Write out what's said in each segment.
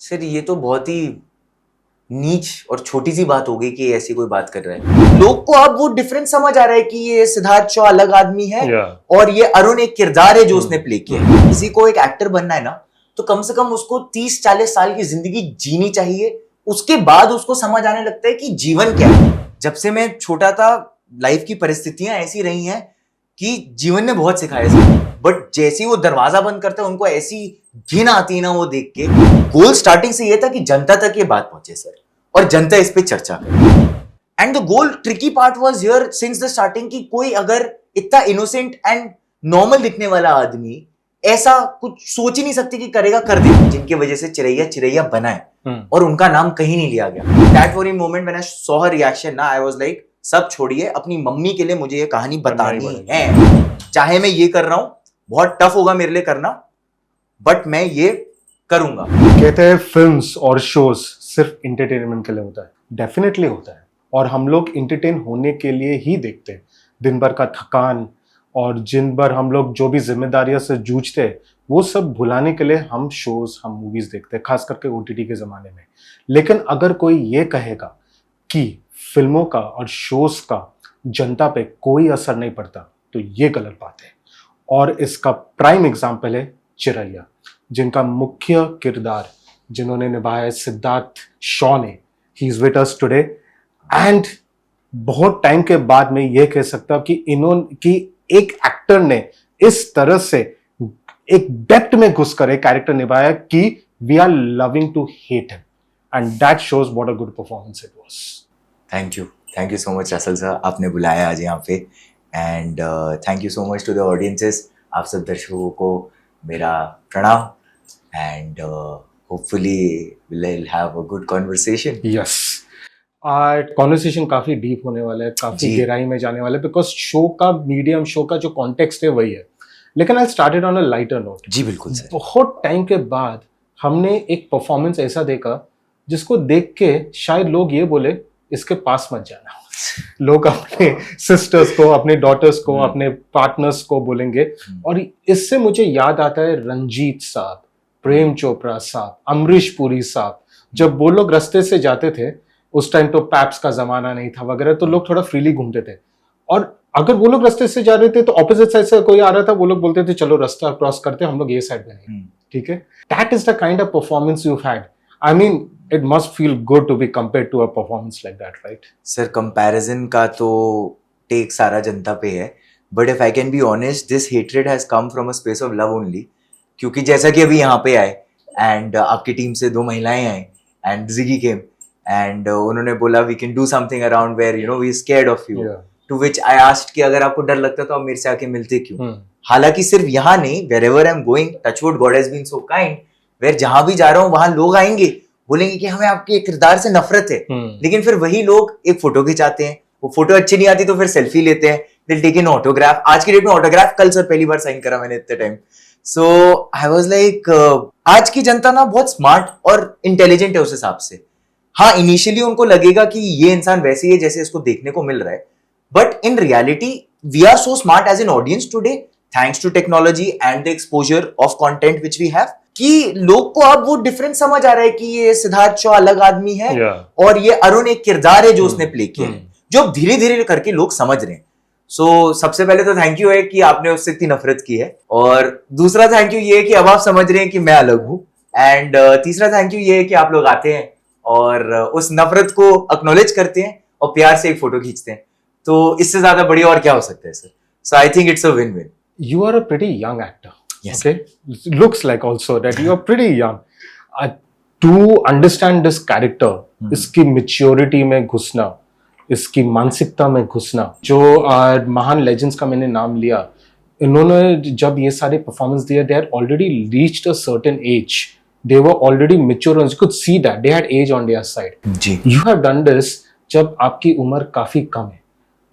Sir ये तो बहुत ही नीच और छोटी सी बात हो गई कि ऐसी कोई बात कर रहा है। लोग को अब वो डिफरेंस समझ आ रहा है कि ये सिद्धार्थ शॉ अलग आदमी है और ये अरुण एक किरदार है जो उसने प्ले किया है। किसी को एक एक्टर बनना है ना, तो कम से कम उसको 30-40 साल की जिंदगी जीनी चाहिए, उसके बाद उसको समझ आने लगता है कि जीवन क्या है। जब से मैं छोटा था, लाइफ की परिस्थितियां ऐसी रही हैं कि जीवन ने बहुत सिखाया, बट जैसे ही वो दरवाजा बंद करता है उनको ऐसी घिन आती है ना वो देख के। गोल स्टार्टिंग से ये था कि जनता तक ये बात पहुंचे सर, और जनता इस पे चर्चा करे। And the goal tricky part was here since the starting कि कोई अगर इतना इनोसेंट एंड नॉर्मल दिखने वाला आदमी ऐसा कुछ सोच ही नहीं सकती कि करेगा, कर दे, जिनकी वजह से चिरैया चिरैया बना है और उनका नाम कहीं नहीं लिया गया। That very moment when I saw her reaction ना, आई वाज लाइक सब छोड़िए, अपनी मम्मी के लिए मुझे ये कहानी बतानी है। चाहे मैं ये कर रहा हूं, बहुत टफ होगा मेरे लिए करना, बट मैं ये करूंगा। कहते हैं फिल्म्स और शोज सिर्फ इंटरटेनमेंट के लिए होता है, डेफिनेटली होता है, और हम लोग इंटरटेन होने के लिए ही देखते हैं। दिन भर का थकान और जिन भर हम लोग जो भी जिम्मेदारियों से जूझते हैं वो सब भुलाने के लिए हम शोज, हम मूवीज देखते हैं, खास करके ओटीटी के जमाने में। लेकिन अगर कोई ये कहेगा कि फिल्मों का और शोज का जनता पे कोई असर नहीं पड़ता, तो ये गलत बात है। और इसका प्राइम एग्जाम्पल है चिरैया, जिनका मुख्य किरदार जिन्होंने निभाया सिद्धार्थ शॉ ने। He is with us today, and बहुत टाइम के बाद मैं ये कह सकता हूं कि एक एक्टर ने इस तरह से एक डेप्थ में घुसकर एक कैरेक्टर निभाया कि we are loving to hate him, and that shows what a good performance it was. Thank you so much Russell sir, आपने बुलाया आज यहाँ पे। And thank you so much to the audiences, आप सब दर्शकों को मेरा प्रणाम। And hopefully we'll have a good conversation. Yes, conversation काफी डीप होने वाला है, काफी गहराई में जाने वाला है, बिकॉज शो का मीडियम, शो का जो कॉन्टेक्स्ट है वही है। लेकिन I started on a lighter note. जी बिल्कुल सर। बहुत टाइम के बाद हमने एक परफॉर्मेंस ऐसा देखा जिसको देख के शायद लोग ये बोले इसके पास मत जाना। लोग अपने सिस्टर्स को, अपने डॉटर्स को, अपने पार्टनर्स को बोलेंगे। और इससे मुझे याद आता है रंजीत साहब, प्रेम चोपड़ा साहब, अमरीश पुरी साहब। जब वो लोग रास्ते से जाते थे, उस टाइम तो पैप्स का जमाना नहीं था वगैरह, तो लोग थोड़ा फ्रीली घूमते थे। और अगर वो लोग रास्ते से जा रहे थे तो ऑपोजिट साइड से कोई आ रहा था, वो लोग बोलते थे चलो रास्ता क्रॉस करते, हम लोग ये साइड में नहीं। ठीक है, that is the kind of performance you had. I mean it must feel good to be compared to a performance like that, right? Sir comparison का तो टेक सारा जनता पे है, but if I can be honest, this hatred has come from a space of love only. क्योंकि जैसा कि अभी यहाँ पे आए एंड आपकी टीम से 2 महिलाएं आई एंड जिगी केम एंड उन्होंने बोला we can do something around where you know we scared of you, to which I asked कि अगर आपको डर लगता तो आप मेरे से आके मिलते क्यों। हालांकि सिर्फ यहाँ नहीं, wherever I am going, touch wood God has been so kind, where जहां भी जा रहा हूँ वहां लोग आएंगे, बोलेंगे कि हमें आपके किरदार से नफरत है। लेकिन फिर वही लोग एक फोटो खिंचाते हैं, वो फोटो अच्छी नहीं आती तो फिर सेल्फी लेते हैं, दिल टेक एन ऑटोग्राफ। आज की डेट में ऑटोग्राफ कल सर पहली बार साइन करा मैंने इतने time. So I was like आज की जनता ना बहुत स्मार्ट और इंटेलिजेंट है उस हिसाब से। हाँ, इनिशियली उनको लगेगा कि ये इंसान वैसे ही है जैसे इसको देखने को मिल रहा है, but in reality we are so smart as an audience today, thanks to technology and the exposure of content which we have, कि लोग को अब वो डिफरेंस समझ आ रहा है कि ये सिद्धार्थ शॉ अलग आदमी है और ये अरुण एक किरदार है जो उसने प्ले किया है, जो धीरे धीरे करके लोग समझ रहे हैं। सो सबसे पहले तो थैंक यू है कि आपने उससे इतनी नफरत की है, और दूसरा थैंक यू ये है कि अब आप समझ रहे हैं कि मैं अलग हूं, एंड तीसरा थैंक यू ये है कि आप लोग आते हैं और उस नफरत को एक्नॉलेज करते हैं और प्यार से एक फोटो खींचते हैं। तो इससे ज्यादा बढ़िया और क्या हो सकता है sir. So I think it's a win win. You are a pretty young actor. Yes. Okay, looks like also that you are pretty young. To understand this character, इसकी maturity में घुसना, इसकी मानसिकता में घुसना, जो महान legends का मैंने नाम लिया, इन्होंने जब ये सारे performance दिए, they had already reached a certain age. They were already mature and you could see that they had age on their side. Ji. You have done this जब आपकी उम्र काफी कम है।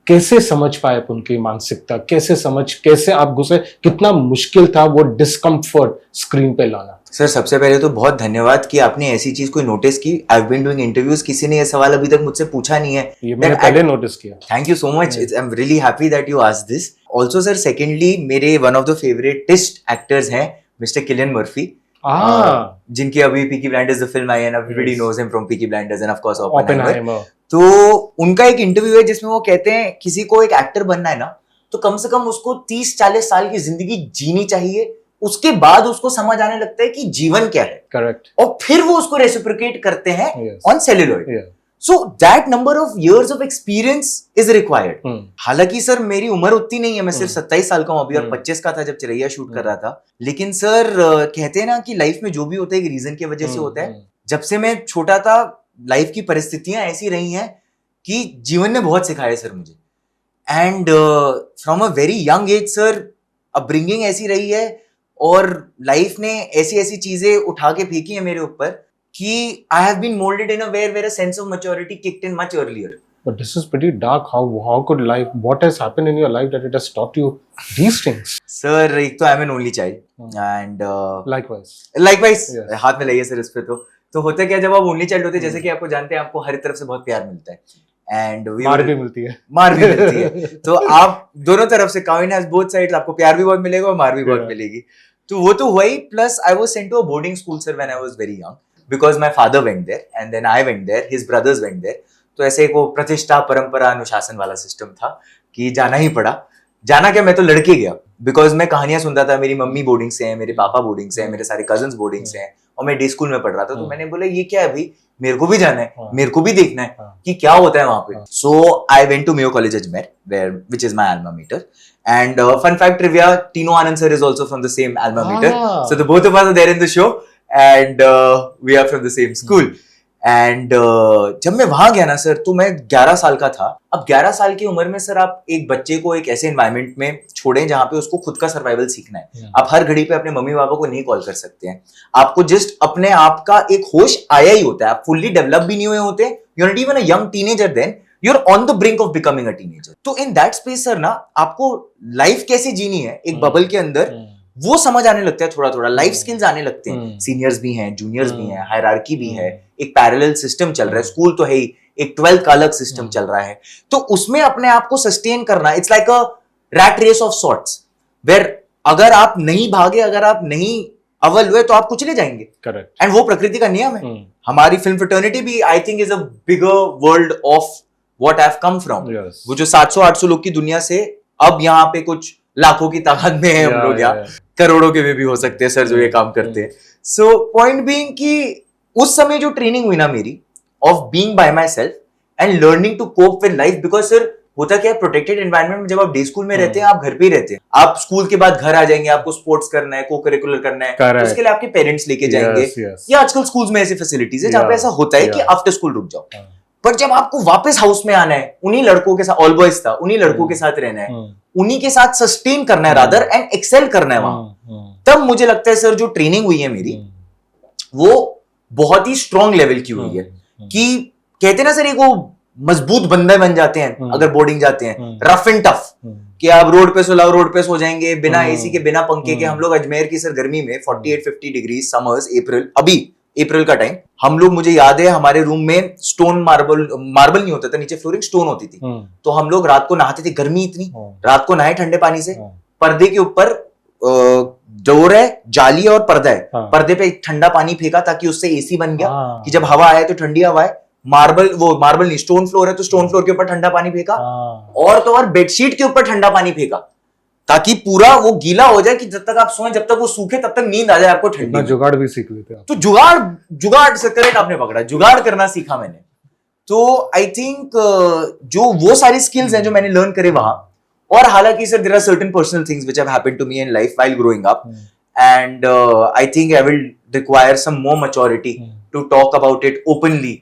कैसे समझ पाए आप उनकी मानसिकता, कैसे आप घुसे, कितना मुश्किल था वो डिस्कम्फर्ट स्क्रीन पे लाना? सर सबसे पहले तो बहुत धन्यवाद कि आपने ऐसी चीज कोई नोटिस की। I have been doing interviews, किसी ने ये सवाल अभी तक मुझसे पूछा नहीं है। ये मैंने पहले नोटिस किया। Thank you so much, I am really happy that you asked this. Also sir secondly, मेरे one of the favouritest actors हैं मिस्टर किलियन मर्फी, जिनकी अभी पीकी ब्लाइंडर्स द फिल्म आई है, everybody knows him from Peaky Blinders and of course Oppenheimer. Oppenheimer. तो उनका एक interview है जिसमें वो कहते हैं किसी को एक एक्टर बनना है ना तो कम से कम उसको 30-40 साल की जिंदगी जीनी चाहिए, उसके बाद उसको समझ आने लगता है कि जीवन क्या है। करेक्ट। और फिर वो उसको रेसिप्रोकेट करते हैं Yes. On celluloid. Yeah. So that number of years of experience is required. Hmm. हालांकि सर मेरी उम्र उतनी नहीं है, मैं सिर्फ 27 साल का हूं अभी और 25 का था जब चिरैया शूट कर रहा था। लेकिन सर कहते हैं ना कि लाइफ में जो भी होता है एक रीजन की वजह से होता है। जब से मैं छोटा था लाइफ की परिस्थितियां ऐसी रही हैं कि जीवन ने बहुत सिखाया सर मुझे। And from a very young age sir upbringing ऐसी रही है और लाइफ ने ऐसी ऐसी चीजें उठा के फेंकी है मेरे ऊपर कि I have been moulded in a way where a sense of maturity kicked in much earlier. But this is pretty dark. How could life? What has happened in your life that it has taught you these things? Sir एक तो I am an only child and Likewise. Likewise Yes. हाथ में लाइए sir इस पे। तो होता क्या जब आप ओनली चाइल्ड होते हैं जैसे कि आपको जानते हैं आपको हर तरफ से बहुत प्यार मिलता है एंड मार भी मिलती है। मार भी मिलती है। तो आप दोनों तरफ से कॉइन हैज बोथ साइड्स, आपको प्यार भी बहुत मिलेगा और मार भी बहुत Yeah. मिलेगी। तो वो तो हुआ ही। Plus I was sent to a boarding school sir when I was very young because my father went there and then I went there, his brothers went there. तो ऐसे एक वो प्रतिष्ठा परंपरा अनुशासन वाला सिस्टम था कि जाना ही पड़ा। जाना क्या, मैं तो लड़के गया बिकॉज मैं कहानियां सुनता था, मेरी मम्मी बोर्डिंग से है, मेरे पापा बोर्डिंग से है, मेरे सारे कजन्स बोर्डिंग से हैं और मैं डे स्कूल में पढ़ रहा था। तो मैंने बोला ये क्या है भाई, मेरे को भी जाना है, मेरे को भी देखना है कि क्या होता है वहां पे। So I went to Mayo college Ajmer where which is my alma mater and fun fact trivia, Tinnu Anand sir is also from the same alma mater. So the both of us are there in the show and we are from the same school. And जब मैं वहां गया ना sir तो मैं 11 साल का था। अब 11 साल की उम्र में सर आप एक बच्चे को एक ऐसे एनवायरनमेंट में छोड़ें जहां पे उसको खुद का सर्वाइवल सीखना है। आप हर घड़ी पे अपने मम्मी पापा को नहीं कॉल कर सकते हैं, आपको जस्ट अपने आप का एक होश आया ही होता है, आप फुल्ली डेवलप भी नहीं हुए होते, you are not even a young teenager then, you are on the brink of becoming a teenager. तो इन दैट स्पेस सर ना आपको लाइफ कैसे जीनी है एक बबल के अंदर वो समझ आने लगता है, थोड़ा थोड़ा लाइफ स्किल्स आने लगते हैं। सीनियर्स भी हैं, जूनियर्स भी हैं, हायरार्की भी है, एक पैरेलल सिस्टम चल रहा है, स्कूल तो है ही, एक 12th का अलग सिस्टम चल रहा है। तो उसमें अपने आप को सस्टेन करना, it's like a rat race of sorts where अगर आप नहीं भागे, अगर आप नहीं अव्वल हुए तो आप कुचले जाएंगे। करेक्ट। एंड वो प्रकृति का नियम है। हमारी फिल्म फ्रेटर्निटी भी I think is a bigger world of what I have come from. वो जो 700-800 लोग की दुनिया से अब यहाँ पे कुछ लाखों की ताकत में है हम लोग, यहाँ करोड़ों के में भी हो सकते हैं सर जो ये काम करते हैं। सो पॉइंट बीइंग कि उस समय जो ट्रेनिंग हुई ना मेरी of being by myself and learning to cope with life, because sir होता क्या है प्रोटेक्टेड एनवायरनमेंट में जब आप डे स्कूल में रहते हैं आप घर पे ही रहते हैं, आप स्कूल के बाद घर आ जाएंगे, आपको स्पोर्ट्स करना है, को करिकुलर करना है, तो उसके लिए आपके पेरेंट्स लेके जाएंगे या आजकल स्कूल्स में ऐसी फैसिलिटीज है जहाँ पे ऐसा होता है कि आफ्टर स्कूल रुक जाओ। पर जब आपको वापस हाउस में आना है, उन्हीं लड़कों के साथ, ऑल बॉयज था, उन्हीं लड़कों के साथ रहना है, उन्हीं के साथ सस्टेन करना है रादर एंड एक्सेल करना है वहां, तब मुझे लगता है सर जो ट्रेनिंग हुई है मेरी वो बहुत ही स्ट्रॉन्ग लेवल की हुई है कि कहते ना सर एक वो मजबूत बंदे बन जाते हैं अगर बोर्डिंग जाते हैं, रफ एंड टफ कि आप रोड पे सोलाओ, रोड पे सो जाएंगे बिना एसी के, बिना पंखे के। हम लोग अजमेर की सर गर्मी में 48-50 डिग्री समर्स, अप्रैल का टाइम, हम लोग, मुझे याद है हमारे रूम में स्टोन मार्बल नहीं होता था, नीचे फ्लोरिंग स्टोन होती थी, तो हम लोग रात को नहाते थे, गर्मी इतनी, रात को नहाए ठंडे पानी से, पर्दे के ऊपर डोर है, जाली और पर्दा है, पर्दे पे ठंडा पानी फेंका ताकि उससे एसी बन गया कि जब हवा आए तो ठंडी हवा है। मार्बल नहीं, स्टोन फ्लोर है तो स्टोन फ्लोर के ऊपर ठंडा पानी फेंका, और तो और बेडशीट के ऊपर ठंडा पानी फेंका ताकि पूरा वो गीला हो जाए कि जब तक आप सोएं, जब तक वो सूखे तब तक नींद आ जाए आपको ठंडी। जुगाड़ भी सीख लेते हैं। तो जुगाड़ से करेक्ट आपने पकड़ा, जुगाड़ करना सीखा मैंने। तो आई थिंक जो वो सारी स्किल्स हैं जो मैंने लर्न करे वहां, और हालांकि sir there are certain personal things which have happened to me in life while growing up, and I think I will require some more maturity to talk about it openly.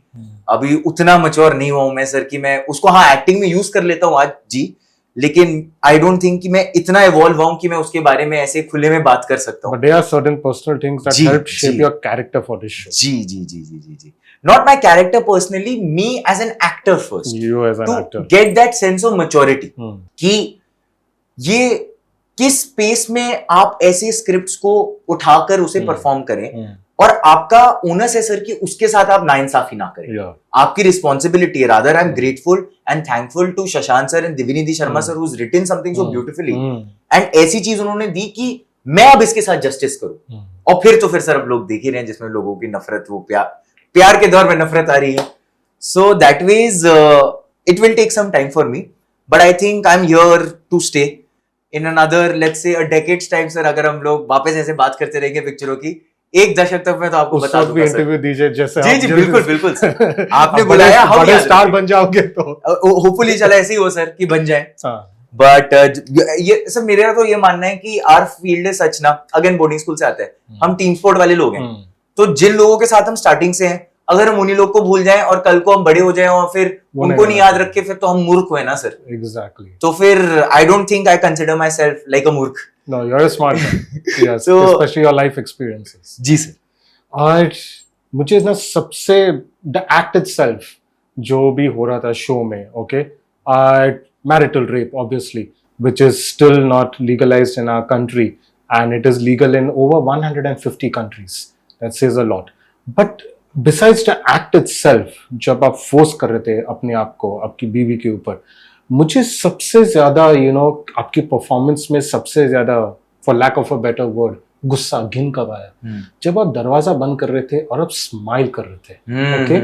अभी उतना mature नहीं हुआ हूं मैं sir कि मैं उसको acting में यूज कर लेता हूं आज जी, लेकिन आई डोंट थिंक कि मैं इतना इवॉल्व हूं कि मैं उसके बारे में ऐसे खुले में बात कर सकता हूं। But there are certain personal things that help shape your character for this show. Ji. Not my character personally, me as an actor first. You as an to actor. get that sense of maturity. कि ये किस space में आप ऐसे scripts को उठाकर उसे perform करें, और आपका ओनस है सर कि उसके साथ आप नाइंसाफी ना करें। आपकी रिस्पॉन्सिबिलिटी है। Rather I am grateful and thankful to Shashank sir and Divyanidhi Sharma sir, who's written something so beautifully, and ऐसी चीज उन्होंने दी कि मैं अब इसके साथ जस्टिस करूं। और फिर सर अब लोग देख ही रहे हैं जिसमें लोगों की नफरत, वो प्यार के दौर में नफरत आ रही है। So that means it will take some time for me, but I think I am here to stay in another let's say a decades time. Sir अगर हम लोग वापस ऐसे बात करते रहेंगे पिक्चरों की, 1 दशक तक मैं तो आपको बता दूंगा सर। इंटरव्यू दीजिए जैसे जी आप जी जल्दी बिल्कुल से- बिल्कुल सर। आपने बुलाया, हम बड़े याद स्टार रखेंगे। बन जाओगे तो होपफुली चला ऐसे ही हो सर कि बन जाए। हाँ बट ये सर मेरा तो ये मानना है कि आर फील्ड इज सच ना, अगेन बोर्डिंग स्कूल से आते हैं हम, टीम स्पोर्ट वाले लोग हैं। तो जिन लोगों के साथ हम स्टार्टिंग से हैं, अगर हम उन्हीं लोग को भूल जाएं और कल को हम बड़े हो जाएं और फिर वो उनको नहीं नहीं याद याद रखे, फिर तो हम मूर्ख हुए ना सर। एग्जैक्टली तो फिर I don't think I consider myself like a मूर्ख। No you are a smart guy yes So- specially your life experiences जी सर। और मुझे ना सबसे द एक्ट इटसेल्फ जो भी हो रहा था शो में, okay, marital rape obviously which is still not legalized in our country and it is legal in over 150 countries. That says a lot. But besides the act itself, जब आप force कर रहे थे अपने आप को आपकी बीवी के ऊपर, मुझे सबसे ज्यादा आपकी परफॉर्मेंस में सबसे ज्यादा, for lack of a better word, गुस्सा घिन कब आया जब आप दरवाजा बंद कर रहे थे और आप स्माइल कर रहे थे, ओके,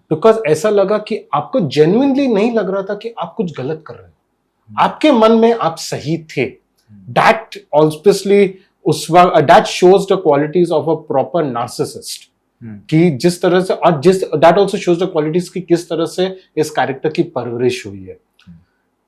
बिकॉज ऐसा लगा कि आपको जेन्युइनली नहीं लग रहा था कि आप कुछ गलत कर रहे हैं, आपके मन में आप सही थे। दैट ऑब्वियसली उस वक्त that shows the qualities of a proper narcissist, कि जिस तरह से, और जिस that also shows the qualities कि किस तरह से इस कैरेक्टर की परवरिश हुई है।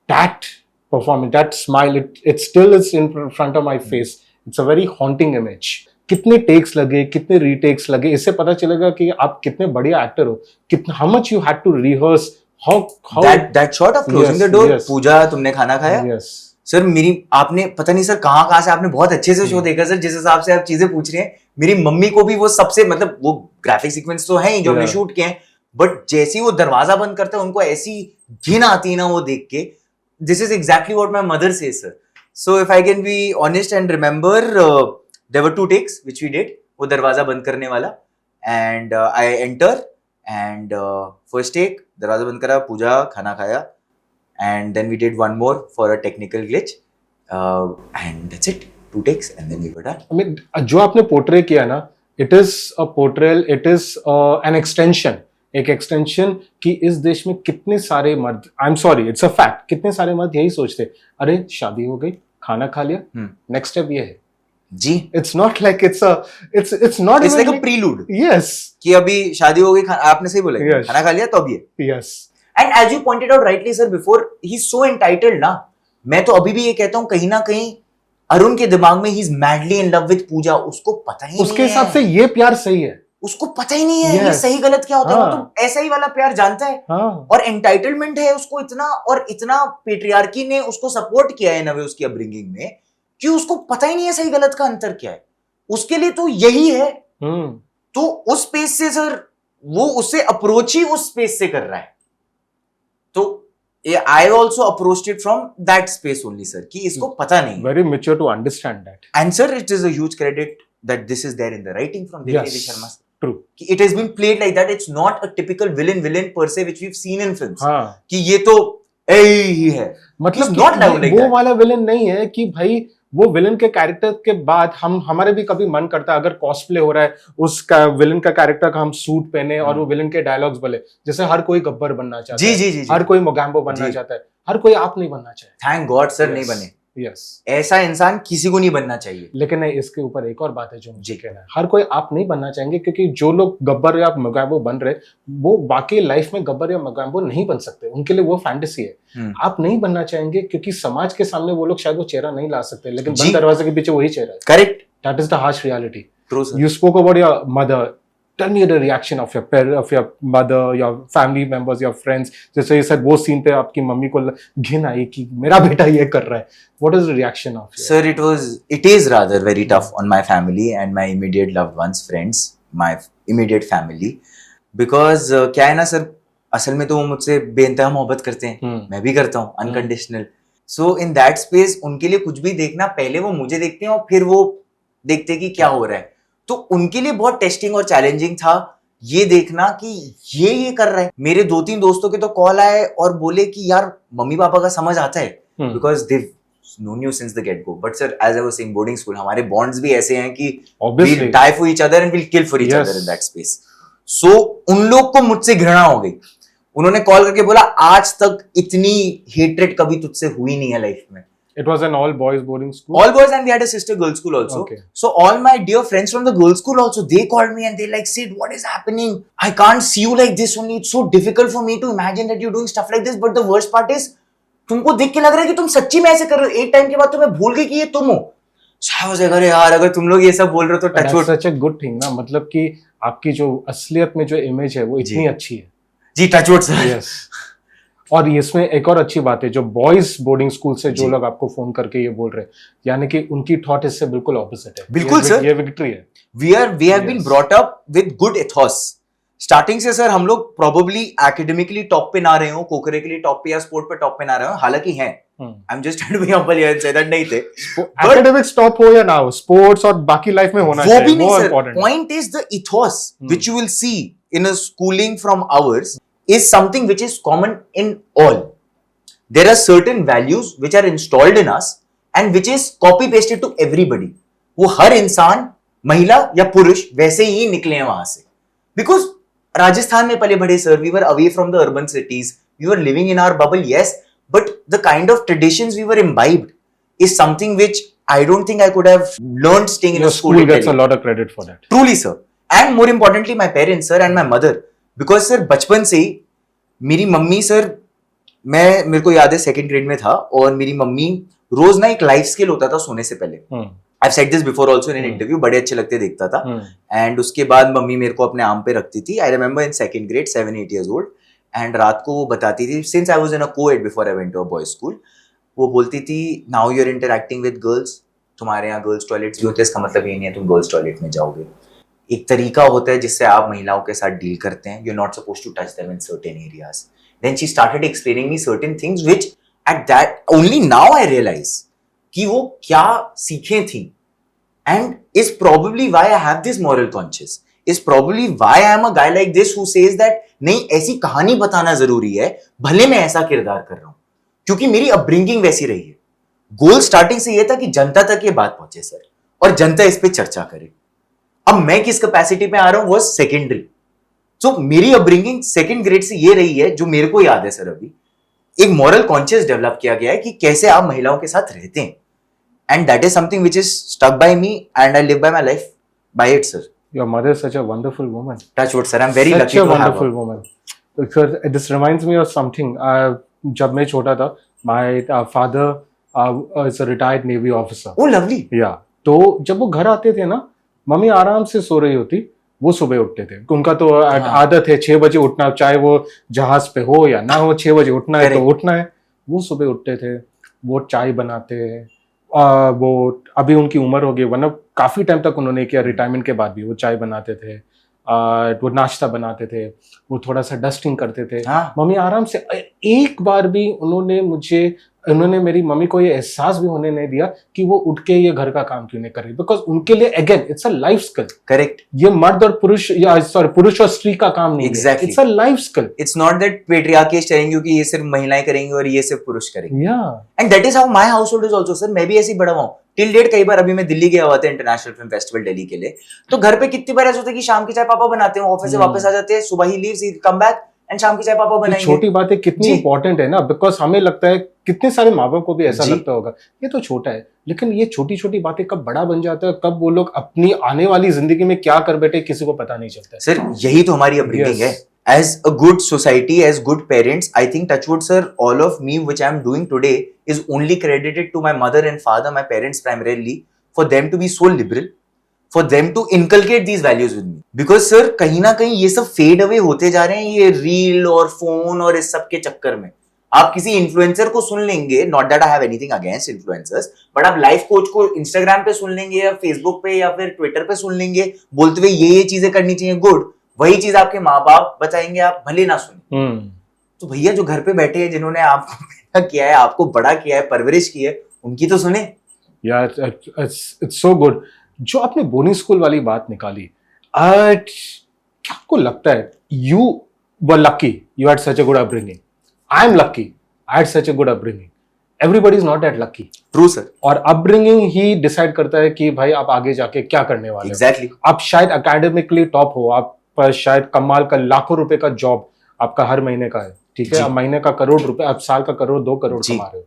That performance, that smile, it still is in front of my face, it's a very haunting image. कितने टेक्स लगे, कितने रीटेक्स लगे, इससे पता चलेगा कि आप कितने बढ़िया एक्टर हो, कितना, how much you had to rehearse, how that shot of closing Yes, the door, yes. Pooja तुमने खाना खाया? yes सर मेरी, आपने पता नहीं सर कहाँ से आपने बहुत अच्छे से शो देखा सर, जिस हिसाब से आप चीजें पूछ रहे हैं। मेरी मम्मी को भी वो सबसे, मतलब वो ग्राफिक सीक्वेंस तो है ही जो हमने Yeah. शूट किए हैं, बट जैसे ही वो दरवाजा बंद करता है उनको ऐसी घिन आती है ना वो देख के। This is exactly what my mother says sir. So if I can be honest and remember, there were 2 takes which we did, वो दरवाजा बंद करने वाला, and I enter and first take, दरवाजा बंद करा, पूजा खाना खाया, and then we did one more for a technical glitch, and that's it, 2 takes and then we were done. I mean, जो आपने पोर्ट्रे किया ना, it is a portrayal, it is an extension, एक एक्सटेंशन कि इस देश में कितने सारे मर्द, I am sorry it's a fact, कितने सारे मर्द यही सोचते, अरे शादी हो गई, खाना खा लिया, नेक्स्ट स्टेप ये है जी। It's not like it's not It's like a prelude yes कि अभी शादी हो गई, आपने सही बोला, Yes. खाना खा लिया तो अब ये। Yes And as you pointed out rightly sir before, he's so entitled ना। मैं तो अभी भी ये कहता हूँ कहीं ना कहीं अरुण के दिमाग में he's madly in love with पूजा, उसको पता ही उसके नहीं हिसाब है, से ये प्यार सही है। उसको पता ही नहीं है ये Yes. सही गलत क्या होता है। हाँ. वो तो ऐसा ही वाला प्यार जानता है, हाँ और एंटाइटलमेंट है उसको इतना, और इतना पेट्रियार्की ने उसको सपोर्ट किया है ना वे उसकी अपब्रिंगिंग में, कि उसको पता ही नहीं है सही गलत का अंतर क्या है। उसके लिए तो यही है। तो उस स्पेस से सर वो उससे अप्रोच ही उस स्पेस से कर रहा है। तो I also approached it from that space only sir, कि इसको पता नहीं। Very mature to understand that. And sir it is a huge credit that this is there in the writing from Devki Yes. Sharma sir. True. कि it has been played like that, it's not a typical villain per se which we have seen in films, हाँ कि ये तो ए ही है। मतलब He's not like वो that. वाला villain नहीं है कि भाई वो विलन के कैरेक्टर के बाद हमारे भी कभी मन करता है, अगर कॉस्प्ले हो रहा है उसका विलन का कैरेक्टर का, हम सूट पहने और वो विलन के डायलॉग्स बोले, जैसे हर कोई गब्बर बनना चाहता जी है, जी जी हर कोई मोगैम्बो बनना जी। चाहता है, हर कोई आप नहीं बनना चाहे। थैंक गॉड सर नहीं बने। यस ऐसा इंसान किसी को नहीं बनना चाहिए। लेकिन नहीं, इसके ऊपर एक और बात है जो मुझे जी। कहना है, हर कोई आप नहीं बनना चाहेंगे, क्योंकि जो लोग गब्बर या मोगैम्बो बन रहे, वो बाकी लाइफ में गब्बर या मोगैम्बो नहीं बन सकते, उनके लिए वो फैंटेसी है। आप नहीं बनना चाहेंगे क्योंकि समाज के सामने वो लोग शायद वो चेहरा नहीं ला सकते, लेकिन जी। बंद दरवाजे के पीछे वही चेहरा है। Correct, that is the harsh reality. True sir. You spoke about your mother. Tell me the reaction of your parent, of your mother, your family members, your friends. जैसे ये सब वो सीन पे आपकी मम्मी को घिन आई कि मेरा बेटा ये कर रहा है। What is the reaction of your? Sir, it is rather very tough on my family and my immediate loved ones, friends, my immediate family, because क्या है ना सर, असल में तो वो मुझसे बेइंतहा मोहब्बत करते हैं, मैं भी करता हूँ unconditional. So in that space उनके लिए कुछ भी देखना, पहले वो मुझे देखते हैं और फिर वो देखते हैं कि क्या हो रहा है। तो उनके लिए बहुत टेस्टिंग और चैलेंजिंग था ये देखना कि ये कर रहा है। मेरे 2-3 दोस्तों के तो कॉल आए और बोले कि यार मम्मी पापा का समझ आता है, because they known you since the get go. But sir, as I was saying, boarding school, हमारे bonds भी ऐसे हैं कि Obviously. we'll die for each other and we'll kill for each Yes. other in that space. So उन लोग को मुझसे घृणा हो गई. उन्होंने कॉल करके बोला आज तक इतनी हेट्रेड कभी तुझसे हुई नहीं है लाइफ में. It was an all boys boarding school. All boys, and we had a sister girl school also. Okay. So all my dear friends from the girl school also, they called me and they like, Sid, what is happening? I can't see you like this only. It's so difficult for me to imagine that you're doing stuff like this. But the worst part is, तुमको देख के लग रहा है कि तुम सच्ची में ऐसे कर रहे हो. एक टाइम के बाद तुम्हें भूल गई कि ये तुम हो. So I was like, अरे यार अगर तुम लोग ये सब बोल रहे हो तो That's touch wood. such a good thing ना, मतलब कि आपकी जो असलियत में जो इमेज है वो इतनी जी। अच्छी है. जी touch wood sir. Yes. और इसमें एक और अच्छी बात है, जो बॉयज बोर्डिंग स्कूल से जो जी। लोग आपको फोन करके ये बोल रहे हैं, यानी कि उनकी थॉट इससे बिल्कुल ऑपोजिट है. बिल्कुल ये- सर. ये विक्ट्री है. We have been Yes. brought up with good ethos. Starting से सर हम लोग प्रोबेबली एकेडमिकली टॉप पे ना रहे हो, कोकरिकुलर टॉप पे या स्पोर्ट पे टॉप पे ना रहे हो, हालांकि हैं. I am just trying to be humble here and say that नहीं थे. एकेडमिक्स टॉप हो या ना हो, स्पोर्ट्स और बाकी लाइफ में होना वो चाहिए, भी नहीं वो सर. इम्पोर्टेंट है. Point is the ethos which you will see in a schooling from ours is something which is common in all. There are certain values which are installed in us and which is copy pasted to everybody. वो हर इंसान, महिला या पुरुष वैसे ही निकले हैं वहां से. Because राजस्थान में पले बड़े sir, we were away from the urban cities, we were living in our bubble, yes, but the kind of traditions we were imbibed is something which I don't think I could have learned staying in Your a school. school in gets a Delhi. lot of credit for that. Truly sir, and more importantly my parents sir and my mother, because sir बचपन से ही मेरी mummy sir, मेरे को याद है second grade में था और मेरी मम्मी रोज ना एक लाइफ स्किल होता था सोने से पहले. I've said this before also in an interview, बड़े अच्छे लगते देखता था. एंड उसके बाद मम्मी मेरे को अपने आर्म पे रखती थी. I remember in second grade 7-8 years old, and रात को वो बताती थी, since I was in a coed before I went to a boys school, वो बोलती थी now you are interacting with girls, तुम्हारे यहाँ गर्ल्स टॉयलेट्स भी होते हैं, इसका मतलब ये नहीं है तुम गर्ल्स टॉयलेट में जाओगे. एक तरीका होता है जिससे आप महिलाओं के साथ डील करते हैं. You are not supposed to touch them in certain areas. Then she started explaining me certain things which at that only now I realise कि वो क्या सीखे थी. And is probably why I have this moral conscience. Is probably why I am a guy like this who says that नहीं ऐसी कहानी बताना जरूरी है, भले मैं ऐसा किरदार कर रहा हूं, क्योंकि मेरी अपब्रिंगिंग वैसी रही है. गोल स्टार्टिंग से ये था कि जनता तक ये बात पहुंचे सर, और जनता इस पे चर्चा करे. अब मैं किस कैपेसिटी पे आ रहा हूं वो सेकेंडरी. सो मेरी अपब्रिंगिंग सेकेंड ग्रेड से ये रही है, जो मेरे को याद है सर. अभी एक मॉरल कॉन्शियस डेवलप किया गया है कि कैसे आप महिलाओं के साथ रहते हैं. And that is something which is stuck by me and I live by my life by it, sir. Your mother is such a wonderful woman. Touch wood, sir. I'm very Such lucky a to have wonderful her. woman. Because this reminds me of something. जब मैं छोटा था, my father is a retired Navy officer. Oh, lovely. Yeah. तो जब वो घर आते थे ना, मम्मी आराम से सो रही होती, वो सुबह उठते थे. उनका तो आदत है 6 बजे उठना, चाहे वो जहाज पे हो या ना हो, 6 बजे उठना है तो उठना है. वो सुबह उठते थे, वो चाय बनाते हैं. वो अभी उनकी उम्र हो गई, वरना काफी टाइम तक उन्होंने किया, रिटायरमेंट के बाद भी वो चाय बनाते थे, वो नाश्ता बनाते थे, वो थोड़ा सा डस्टिंग करते थे. हाँ. मम्मी आराम से. एक बार भी उन्होंने मेरी मम्मी को ये एहसास भी होने नहीं दिया कि वो उठ के ये घर का काम क्यों नहीं कर रही. बिकॉज उनके लिए again it's a life skill. Correct. ये मर्द और पुरुष या सॉरी पुरुष और स्त्री का काम नहीं है. Exactly. It's a life skill. It's not that patriarchy is telling you कि ये सिर्फ महिलाएं करेंगी और ये सिर्फ पुरुष करेंगे. या And that is how my household is also, sir. मैं भी ऐसे ही बड़ा हुआ हूँ. टिल डेट कई बार, अभी मैं दिल्ली गया हुआ था इंटरनेशनल फिल्म फेस्टिवल दिल्ली के लिए, तो घर पे कितनी बार ऐसा होता है कि शाम की चाय पापा बनाते हैं, ऑफिस से वापस आ जाते हैं, सुबह he leaves, he come back and शाम की चाय पापा ये बनाएंगे. छोटी बातें कितनी जी. इंपॉर्टेंट है ना. बिकॉज हमें लगता है, कितने सारे माँ बाप को भी ऐसा जी. लगता होगा ये तो छोटा है, लेकिन ये छोटी छोटी बातें कब बड़ा बन जाता है, कब वो लोग अपनी आने वाली जिंदगी में क्या कर बैठे किसी को पता नहीं चलता है. सर यही तो हमारी अपब्रिंगिंग है. As a good society, as good parents, I think touchwood sir, all of me which I am doing today is only credited to my mother and father, my parents primarily, for them to be so liberal, for them to inculcate these values with me. Because sir, कहीं ना कहीं ये सब fade away होते जा रहे हैं, ये रील और फोन और इस सब के चक्कर में. आप किसी इन्फ्लुएंसर को सुन लेंगे, not that I have anything against influencers, but आप लाइफ कोच को इंस्टाग्राम पे सुन लेंगे या फेसबुक पे या फिर ट्विटर पे सुन लेंगे बोलते हुए ये चीजें करनी चाहिए, गुड. वही चीज आपके माँ बाप बताएंगे, आप भले ना सुने. तो भैया जो घर पे बैठे हैं, जिन्होंने आपको पैदा किया है, आपको बड़ा किया है, परवरिश की है, उनकी तो सुने. या इट्स सो गुड. जो आपने बोर्डिंग स्कूल वाली बात निकाली, क्या आपको लगता है you were lucky, you had such a good upbringing? I am lucky, I had such a good upbringing. Everybody is not that lucky. True sir, और अपब्रिंगिंग ही डिसाइड करता है कि भाई आप आगे जाके क्या करने वाले हो। एग्जैक्टली। आप शायद एकेडमिकली टॉप हो, आप पर शायद कमाल का लाखों रुपए का जॉब आपका हर महीने का है, ठीक है, जी। आप महीने का करोड़ रुपए, आप साल का करोड़ 2 करोड़ जी। कमा रहे हो,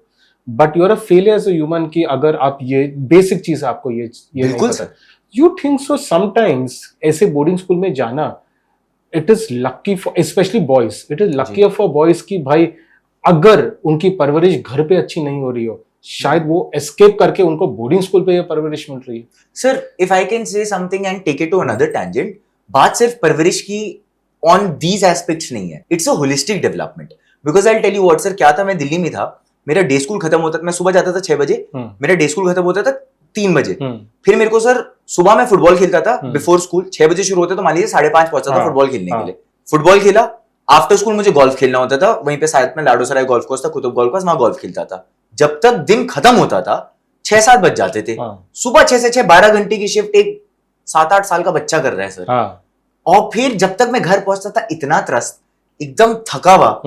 but you are a failure as a human कि अगर आप ये बेसिक चीज आपको ये नहीं बिल्कुल पता। Sir. You think so sometimes ऐसे बोर्डिंग स्कूल में जाना, it is lucky for specially boys, it is lucky for boys कि भाई अगर उनकी परवरिश घर पे अच्छी नहीं हो रही हो, शायद वो एस्केप करके उनको बोर्डिंग स्कूल पे ये परवरिश मिल रही है। Sir if I can say something and take it to another tangent, बात सिर्फ परवरिश की ऑन दीज एस्पेक्ट्स नहीं है, it's a holistic development. Because I tell you what sir, क्या था, मैं दिल्ली में था, मेरा डे स्कूल खत्म होता था, मैं सुबह जाता था 6 बजे, मेरा डे स्कूल खत्म होता था 3 बजे। फिर मेरे को सर सुबह में फुटबॉल खेलता था, बिफोर स्कूल 6 बजे शुरू होता, तो मान लीजिए 5:30 पहुंचा था फुटबॉल खेलने के लिए। फुटबॉल खेला, आफ्टर स्कूल मुझे गोल्फ खेलना होता था, वहीं पे साथ में लाडोसराय गोल्फ कोर्स था, कुतुब गोल्फ कोर्स, वहां गोल्फ खेलता था। जब तक दिन खत्म होता था 6-7 बज जाते थे। सुबह 6 से 6 12 घंटे की शिफ्ट एक 7-8 साल का बच्चा कर रहा है सर। और फिर जब तक मैं घर पहुंचता था इतना त्रस्त, एकदम थका हुआ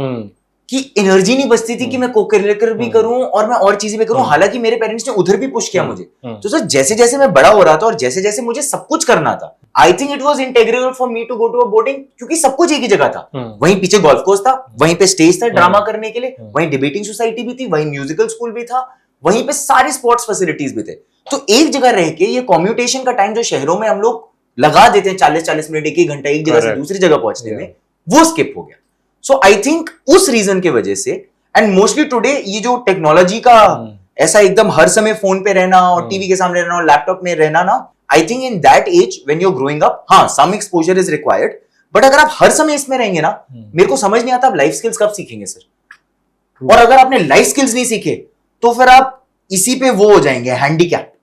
कि एनर्जी नहीं बचती थी कि मैं को-करिकुलर भी करूं और मैं और चीजें भी करूं। हालांकि मेरे पेरेंट्स ने उधर भी पुश किया मुझे। तो सर जैसे जैसे मैं बड़ा हो रहा था और जैसे जैसे मुझे सब कुछ करना था, I think it was integral for me to go to a boarding, क्योंकि सब कुछ एक ही जगह था। वहीं पीछे गोल्फ कोर्स था, वहीं पे स्टेज था ड्रामा करने के लिए, वहीं डिबेटिंग सोसाइटी भी थी, वहीं म्यूजिकल स्कूल भी था, वहीं पे सारी स्पोर्ट्स फैसिलिटीज भी थे। तो एक जगह रह के ये कॉम्यूटेशन का टाइम जो शहरों में हम लोग लगा देते हैं 40-40 मिनट, एक घंटा एक जगह से दूसरी जगह पहुंचने में, वो स्किप हो गया। सो आई थिंक उस रीजन की वजह से, एंड मोस्टली टुडे ये जो टेक्नोलॉजी का ऐसा एकदम हर समय फोन पे रहना और टीवी के सामने रहना और लैपटॉप में रहना ना, I think in that age when you are growing up, हाँ some exposure is required, but अगर आप हर समय इसमें रहेंगे ना, मेरे को समझ नहीं आता आप लाइफ स्किल्स कब सीखेंगे सर। और अगर आपने लाइफ स्किल्स नहीं सीखे तो फिर आप इसी पे वो हो जाएंगे हैंडीकैप,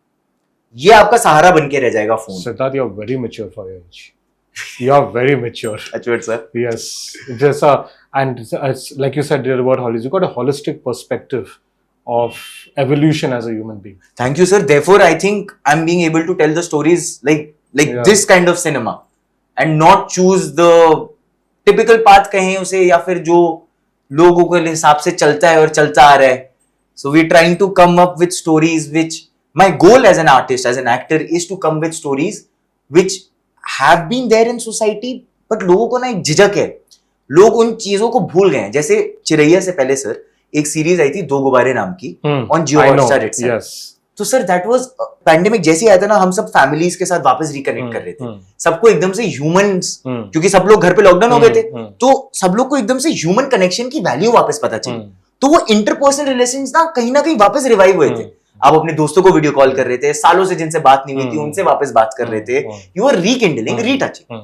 ये आपका सहारा बन के रह जाएगा phone. Siddharth, you are very mature for your age. You are very mature. That's sir. Yes, just and like you said about holistic, you got a holistic perspective of evolution as a human being. Thank you, sir. Therefore, I think I'm being able to tell the stories like this kind of cinema, and not choose the typical path कहें उसे, या फिर जो लोगों के हिसाब से चलता है और चलता आ रहा है. So we're trying to come up with stories which my goal as an artist, as an actor, is to come with stories which have been there in society, but लोगों को ना एक झिझक है, लोग उन चीजों को भूल गए हैं। जैसे चिरैया से पहले सर एक सीरीज आई थी 2 गुब्बारे नाम की ऑन जियो हॉटस्टार इटसेल्फ। तो सर दैट वाज पैंडेमिक जैसे आया था ना, हम सब फैमिलीज के साथ वापस रिकनेक्ट कर रहे थे, सबको एकदम से ह्यूमंस, क्योंकि सब लोग घर पे लॉकडाउन हो गए थे, तो सब लोग को एकदम से ह्यूमन कनेक्शन की वैल्यू वापस पता चली। तो वो इंटरपर्सनल रिलेशंस ना कहीं वापस रिवाइव हुए थे। आप अपने दोस्तों को वीडियो कॉल कर रहे थे, सालों से जिनसे बात नहीं हुई थी उनसे वापस बात कर रहे थे, यू आर रीकिंडलिंग, रीटचिंग।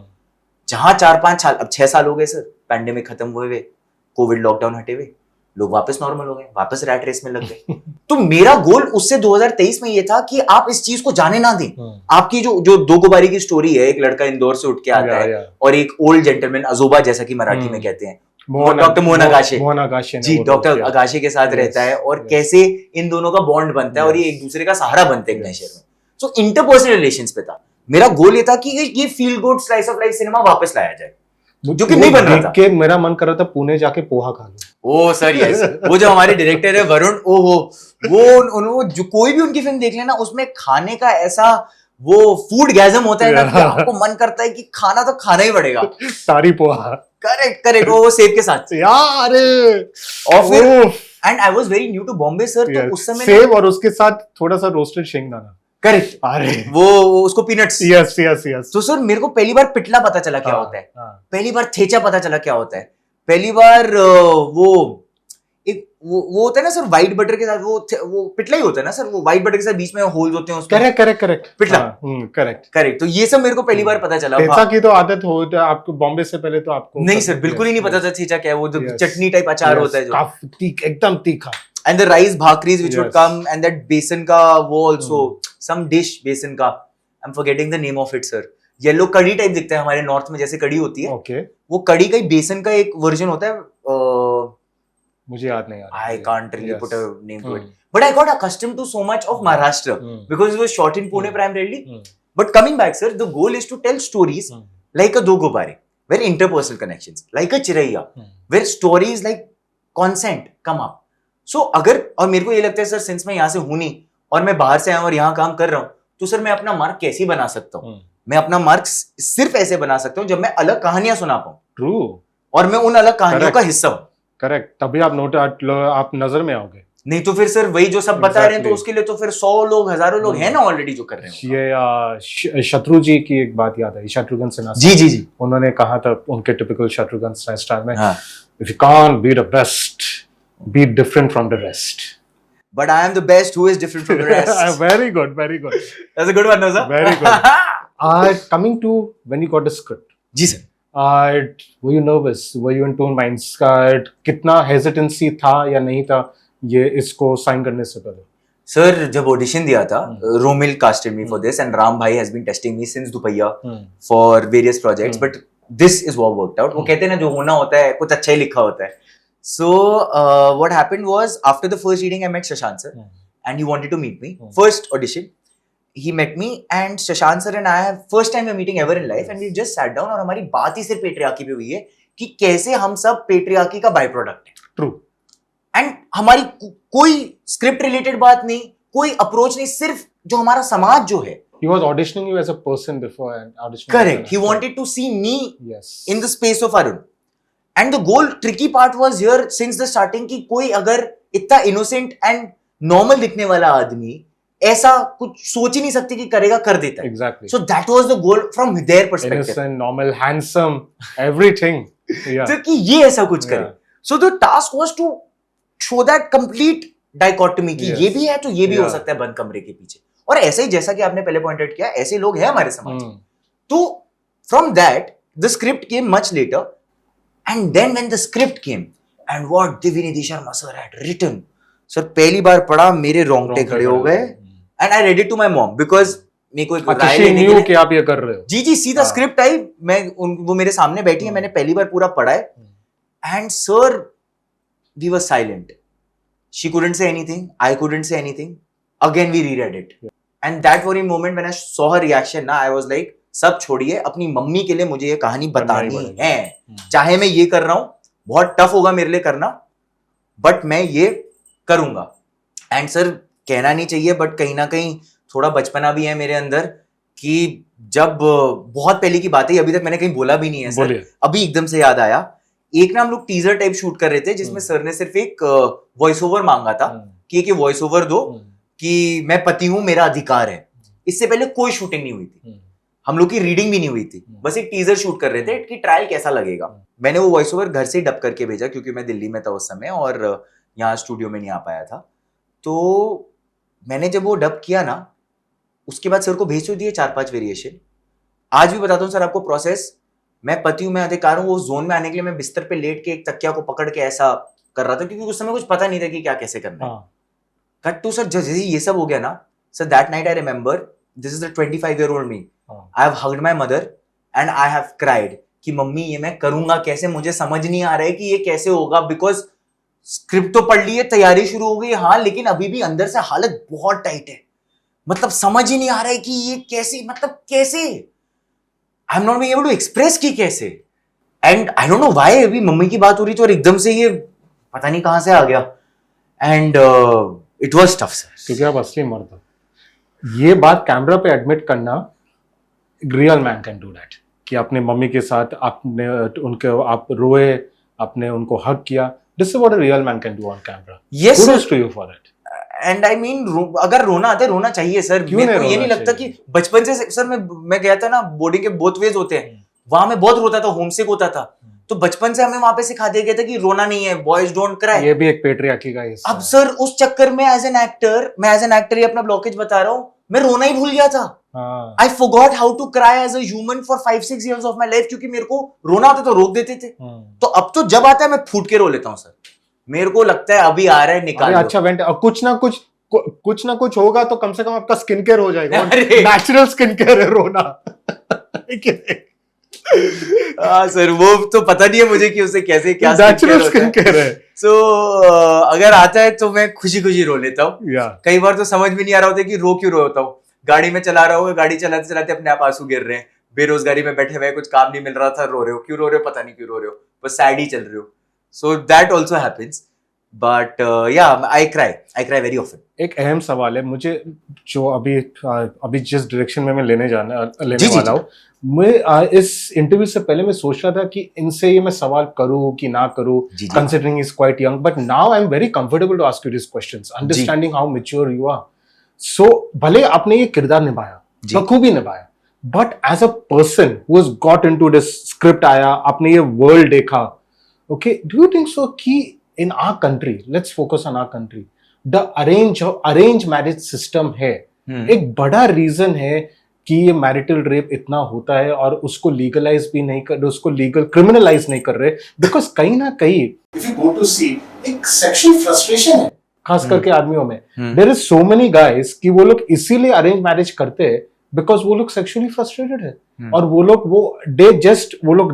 जहां 4-5 साल, अब 6 साल हो गए सर पैंडेमिक खत्म हुए, कोविड लॉकडाउन हटे हुए, लोग वापस नॉर्मल हो गए, वापस रैट रेस में लग गए। तो मेरा गोल उससे 2023 में ये था कि आप इस चीज को जाने ना दें। आपकी जो 2 गुब्बारे की स्टोरी है, एक लड़का इंदौर से उठ के आता है और एक ओल्ड जेंटलमैन अजोबा जैसा कि मराठी में कहते हैं, डॉक्टर मोहन अगाशे जी, डॉक्टर अगाशे के साथ रहता है, और कैसे इन दोनों का बॉन्ड बनता है और ये एक दूसरे का सहारा बनते हैं नए शहर में। सो इंटरपर्सनल रिलेशंस पे था मेरा गोल, ये था कि ये feel good slice of life cinema वापस लाया जाए, जो कि नहीं बन रहा था। के मेरा मन कर रहा था पुणे जाके पोहा खा लूं। ओ सर यस, वो जो हमारे डायरेक्टर है वरुण, वो जो कोई भी उनकी फिल्म देख लेना, उसमें खाने का ऐसा वो फूड गैज़म होता है ना कि आपको मन करता है कि खाना तो खाना ही पड़ेगा। सारी पोहा, करेक्ट वो सेब के साथ यार। और फिर and I was very new to Bombay sir, तो उस समय सेब और उसके साथ थोड़ा सा रोस्टेड शेंगदाना। करेक्ट, अरे वो उसको पीनट्स। यस। तो सर मेरे को पहली बार पिटला पता चला क्या होता है, पहली बार थेचा पता चला क्या होता है, पहली बार वो एक वो होता है ना सर व्हाइट बटर के साथ, वो पिटला ही होता है ना सर, वो व्हाइट बटर के साथ बीच में होल्स होते हैं उसमें। करेक्ट पिटला, करेक्ट। तो ये सब मेरे को पहली बार पता चला। थेचा की तो आदत हो आपको बॉम्बे से पहले, तो आपको नहीं सर बिल्कुल ही नहीं पता था थेचा क्या है, वो जो चटनी टाइप अचार होता है जो काफी तीखा, एकदम तीखा, and the rice bhakris which would come, and that besan ka वो also some dish besan का, I'm forgetting the name of it sir, yellow कड़ी टाइप दिखता है हमारे नॉर्थ में, जैसे कड़ी होती है okay. वो कड़ी का ही बेसन का एक वर्जन होता है, मुझे याद नहीं आ रहा, I can't really put a name to it, but I got accustomed to so much of Maharashtra because it was shot in Pune primarily. But coming back sir, the goal is to tell stories like a Do Gubare, where interpersonal connections, like a Chiraiya, where stories like consent come up, सो अगर, और मेरे को ये लगता है sir, since मैं यहाँ से हूं नहीं और मैं बाहर से आया हूं और यहाँ काम कर रहा हूँ, तो सर मैं अपना मार्क कैसे बना सकता हूँ? मैं अपना मार्क सिर्फ ऐसे बना सकता हूँ जब मैं अलग कहानियां सुना पाऊँ, ट्रू, और मैं उन अलग कहानियों Correct. का हिस्सा हूँ। करेक्ट, तभी आप नजर में आओगे। नहीं तो फिर सर वही जो सब बता रहे हैं, तो Exactly. उसके लिए तो फिर 100 लोग, हजारों लोग हैं ना ऑलरेडी जो कर रहे हैं। ये शत्रु जी की एक बात याद आई, शत्रुघ्न सिन्हा जी जी जी। उन्होंने कहा था उनके टिपिकल शत्रुघ्न स्टाइल में, हाँ। If you can't be the best, be different from the rest. But I am the best who is different from the rest. Very good, very good. That's a good one, no, sir? Very good. Coming to when you got the script, जी sir. were you nervous? Were you in two minds? कितना hesitancy था या नहीं था ये इसको sign करने से पहले? सर जब ऑडिशन दिया था, Romil casted me for this and Ram भाई has been testing me since Dupahiya for various projects, but this is what worked out. वो कहते हैं ना, जो होना होता है कुछ अच्छा ही लिखा होता है। So what happened was, after the first reading I met Shashank sir and he wanted to meet me. First audition he met me and Shashank sir and I have first time we're meeting ever in life and we just sat down और हमारी बात ही सिर्फ patriarchy पे हुई है कि कैसे हम सब पेट्रियार्की का बाय प्रोडक्ट है। True. एंड हमारी कोई स्क्रिप्ट रिलेटेड बात नहीं, कोई अप्रोच नहीं, सिर्फ जो हमारा समाज जो है। He was auditioning you as a person before and auditioning. Correct. He wanted to see me yes. in the space of Arun. And the goal, tricky part was here since the starting कि कोई अगर इतना innocent and normal दिखने वाला आदमी ऐसा कुछ सोच ही नहीं सकती कि करेगा, कर देता है। Exactly. So that was the goal from their perspective. Innocent, normal, handsome, everything. Yeah. तो कि ये ऐसा कुछ करे। So the task was to show that complete dichotomy कि ये भी है तो ये भी हो सकता है बंद कमरे के पीछे। और ऐसे ही जैसा कि आपने पहले पॉइंट आउट किया, ऐसे लोग हैं हमारे समाज में। तो from that the script came much later. And then when the script came and what Divinidhi Sharma sir had written, sir पहली बार पढ़ा मेरे रोंगटे खड़े हो गए and I read it to my mom because मेरे को एक राय लेने के लिए कि आप ये कर रहे हो। जी जी, सीधा स्क्रिप्ट आई, वो मेरे सामने बैठी है, मैंने पहली बार पूरा पढ़ा है and sir we were silent. She couldn't say anything, I couldn't say anything. Again we reread it and that very moment when I saw her reaction ना, I was like सब छोड़िए, अपनी मम्मी के लिए मुझे ये कहानी बतानी है, चाहे मैं ये कर रहा हूं, बहुत टफ होगा मेरे लिए करना, बट मैं ये करूंगा। एंड सर कहना नहीं चाहिए बट कहीं ना कहीं थोड़ा बचपना भी है मेरे अंदर कि जब बहुत पहले की बात है, अभी तक मैंने कहीं बोला भी नहीं है सर, अभी एकदम से याद आया। एक ना हम लोग टीजर टाइप शूट कर रहे थे जिसमें सर ने सिर्फ एक वॉइस ओवर मांगा था कि एक वॉइस ओवर दो कि मैं पति हूं, मेरा अधिकार है। इससे पहले कोई शूटिंग नहीं हुई थी, हम लोग की रीडिंग भी नहीं हुई थी, बस एक टीजर शूट कर रहे थे कि ट्रायल कैसा लगेगा। मैंने वो वॉइस ओवर घर से ही डब करके भेजा क्योंकि मैं दिल्ली में था उस समय और यहाँ स्टूडियो में नहीं आ पाया था। तो मैंने जब वो डब किया ना, उसके बाद सर को भेज तो दिए 4-5 वेरिएशन। आज भी बताता हूँ सर आपको प्रोसेस, मैं पति हूँ, मैं अधिकार हूँ, वो जोन में आने के लिए मैं बिस्तर पे लेट के एक तकिया को पकड़ के ऐसा कर रहा था क्योंकि उस समय कुछ पता नहीं था कि क्या कैसे करना है। कट टू सर जैसे ये सब हो गया ना sir, that night I remember, this is the 25-year-old me, I have hugged my mother and I have cried कि मम्मी ये मैं करूंगा कैसे, मुझे समझ नहीं आ रहा है कि ये कैसे होगा, बिकॉज स्क्रिप्ट तो पढ़ ली है, तैयारी शुरू हो गई, हाँ, लेकिन अभी भी अंदर से हालत बहुत टाइट है, मतलब समझ ही नहीं आ रहा है कि ये कैसे, मतलब कैसे I am not being able to express कि कैसे। And I don't know why अभी मम्मी की बात हो रही थी और एकदम से ये पता नहीं कहां से आ गया and it was tough sir. क्योंकि आप असली मर्द हो, ये बात कैमरा पे एडमिट करना, real man can do that, कि अपने मम्मी के साथ आपने उनके आप रोए, आपने उनको हग किया, this is what a real man can do on camera. Yes kudos to you for that. And I mean अगर रोना आता है, रोना चाहिए सर। मेरे को ये नहीं लगता कि बचपन से सर मैं गया था ना, बोर्डिंग के बोथ वेज होते हैं, वहां मैं बहुत रोता था, होमसिक होता था, तो बचपन से हमें वहां पे सिखा दिया गया था कि रोना नहीं है, बॉयज डोंट क्राई। ये भी एक पेट्रियार्की का हिस्सा अब सर उस चक्कर में एज एन एक्टर ही अपना ब्लॉकेज बता रहा हूँ, मैं रोना ही भूल गया था। I forgot how to cry as a human for 5-6 years of my life, क्योंकि मेरे को रोना होता तो रोक देते थे। तो अब तो जब आता है मैं फूट के रो लेता हूँ सर, मेरे को लगता है अभी आ रहा है, निकाल। अच्छा वेंट, कुछ ना कुछ होगा तो कम से कम आपका स्किन केयर हो जाएगा, नेचुरल स्किन केयर है रोना। सर वो तो पता नहीं है मुझे कि उसे कैसे क्या नेचुरल स्किन केयर है। सो अगर आता है तो मैं खुशी खुशी रो लेता हूँ। कई बार तो समझ भी नहीं आ रहा होता कि रो क्यों रोता हूँ। गाड़ी में चला रहा हूँ, गाड़ी चलाते चलाते अपने आप आंसू गिर रहे हैं, बेरोजगारी में बैठे हुए, कुछ काम नहीं मिल रहा था, रो रहे हो, क्यों रो रहे हो पता नहीं क्यों रो रहे हो, बस सैड ही चल रहे हो। So that also happens, but yeah, I cry very often. एक अहम सवाल है मुझे, जो अभी जिस डायरेक्शन में मैं लेने जी, वाला हूँ, मैं इस इंटरव्यू से पहले मैं सोच रहा था कि इनसे ये मैं सवाल करूँ कि ना करूँ, जी, जी. Considering is quite young, but now I am very comfortable to ask you this questions, understanding how mature you are. So भले आपने ये किरदार निभाया, बखूबी निभाया, but as a person who has got into this script, आया आपने ये वर्ल्ड देखा, okay, do you think so कि in our country, let's focus on our country, the arrange marriage system है एक बड़ा रीजन है कि ये मैरिटल रेप इतना होता है, और उसको लीगलाइज भी नहीं कर रहे, उसको लीगल क्रिमिनलाइज नहीं कर रहे, बिकॉज कहीं ना कहीं if you go to see एक सेक्सुअल फ्रस्ट्रेशन है खास करके आदमियों में. There is so many guys कि वो लोग इसीलिए अरेंज मैरिज करते हैं बिकॉज वो लोग सेक्सुअली फ्रस्ट्रेटेड है, और वो लोग वो लोग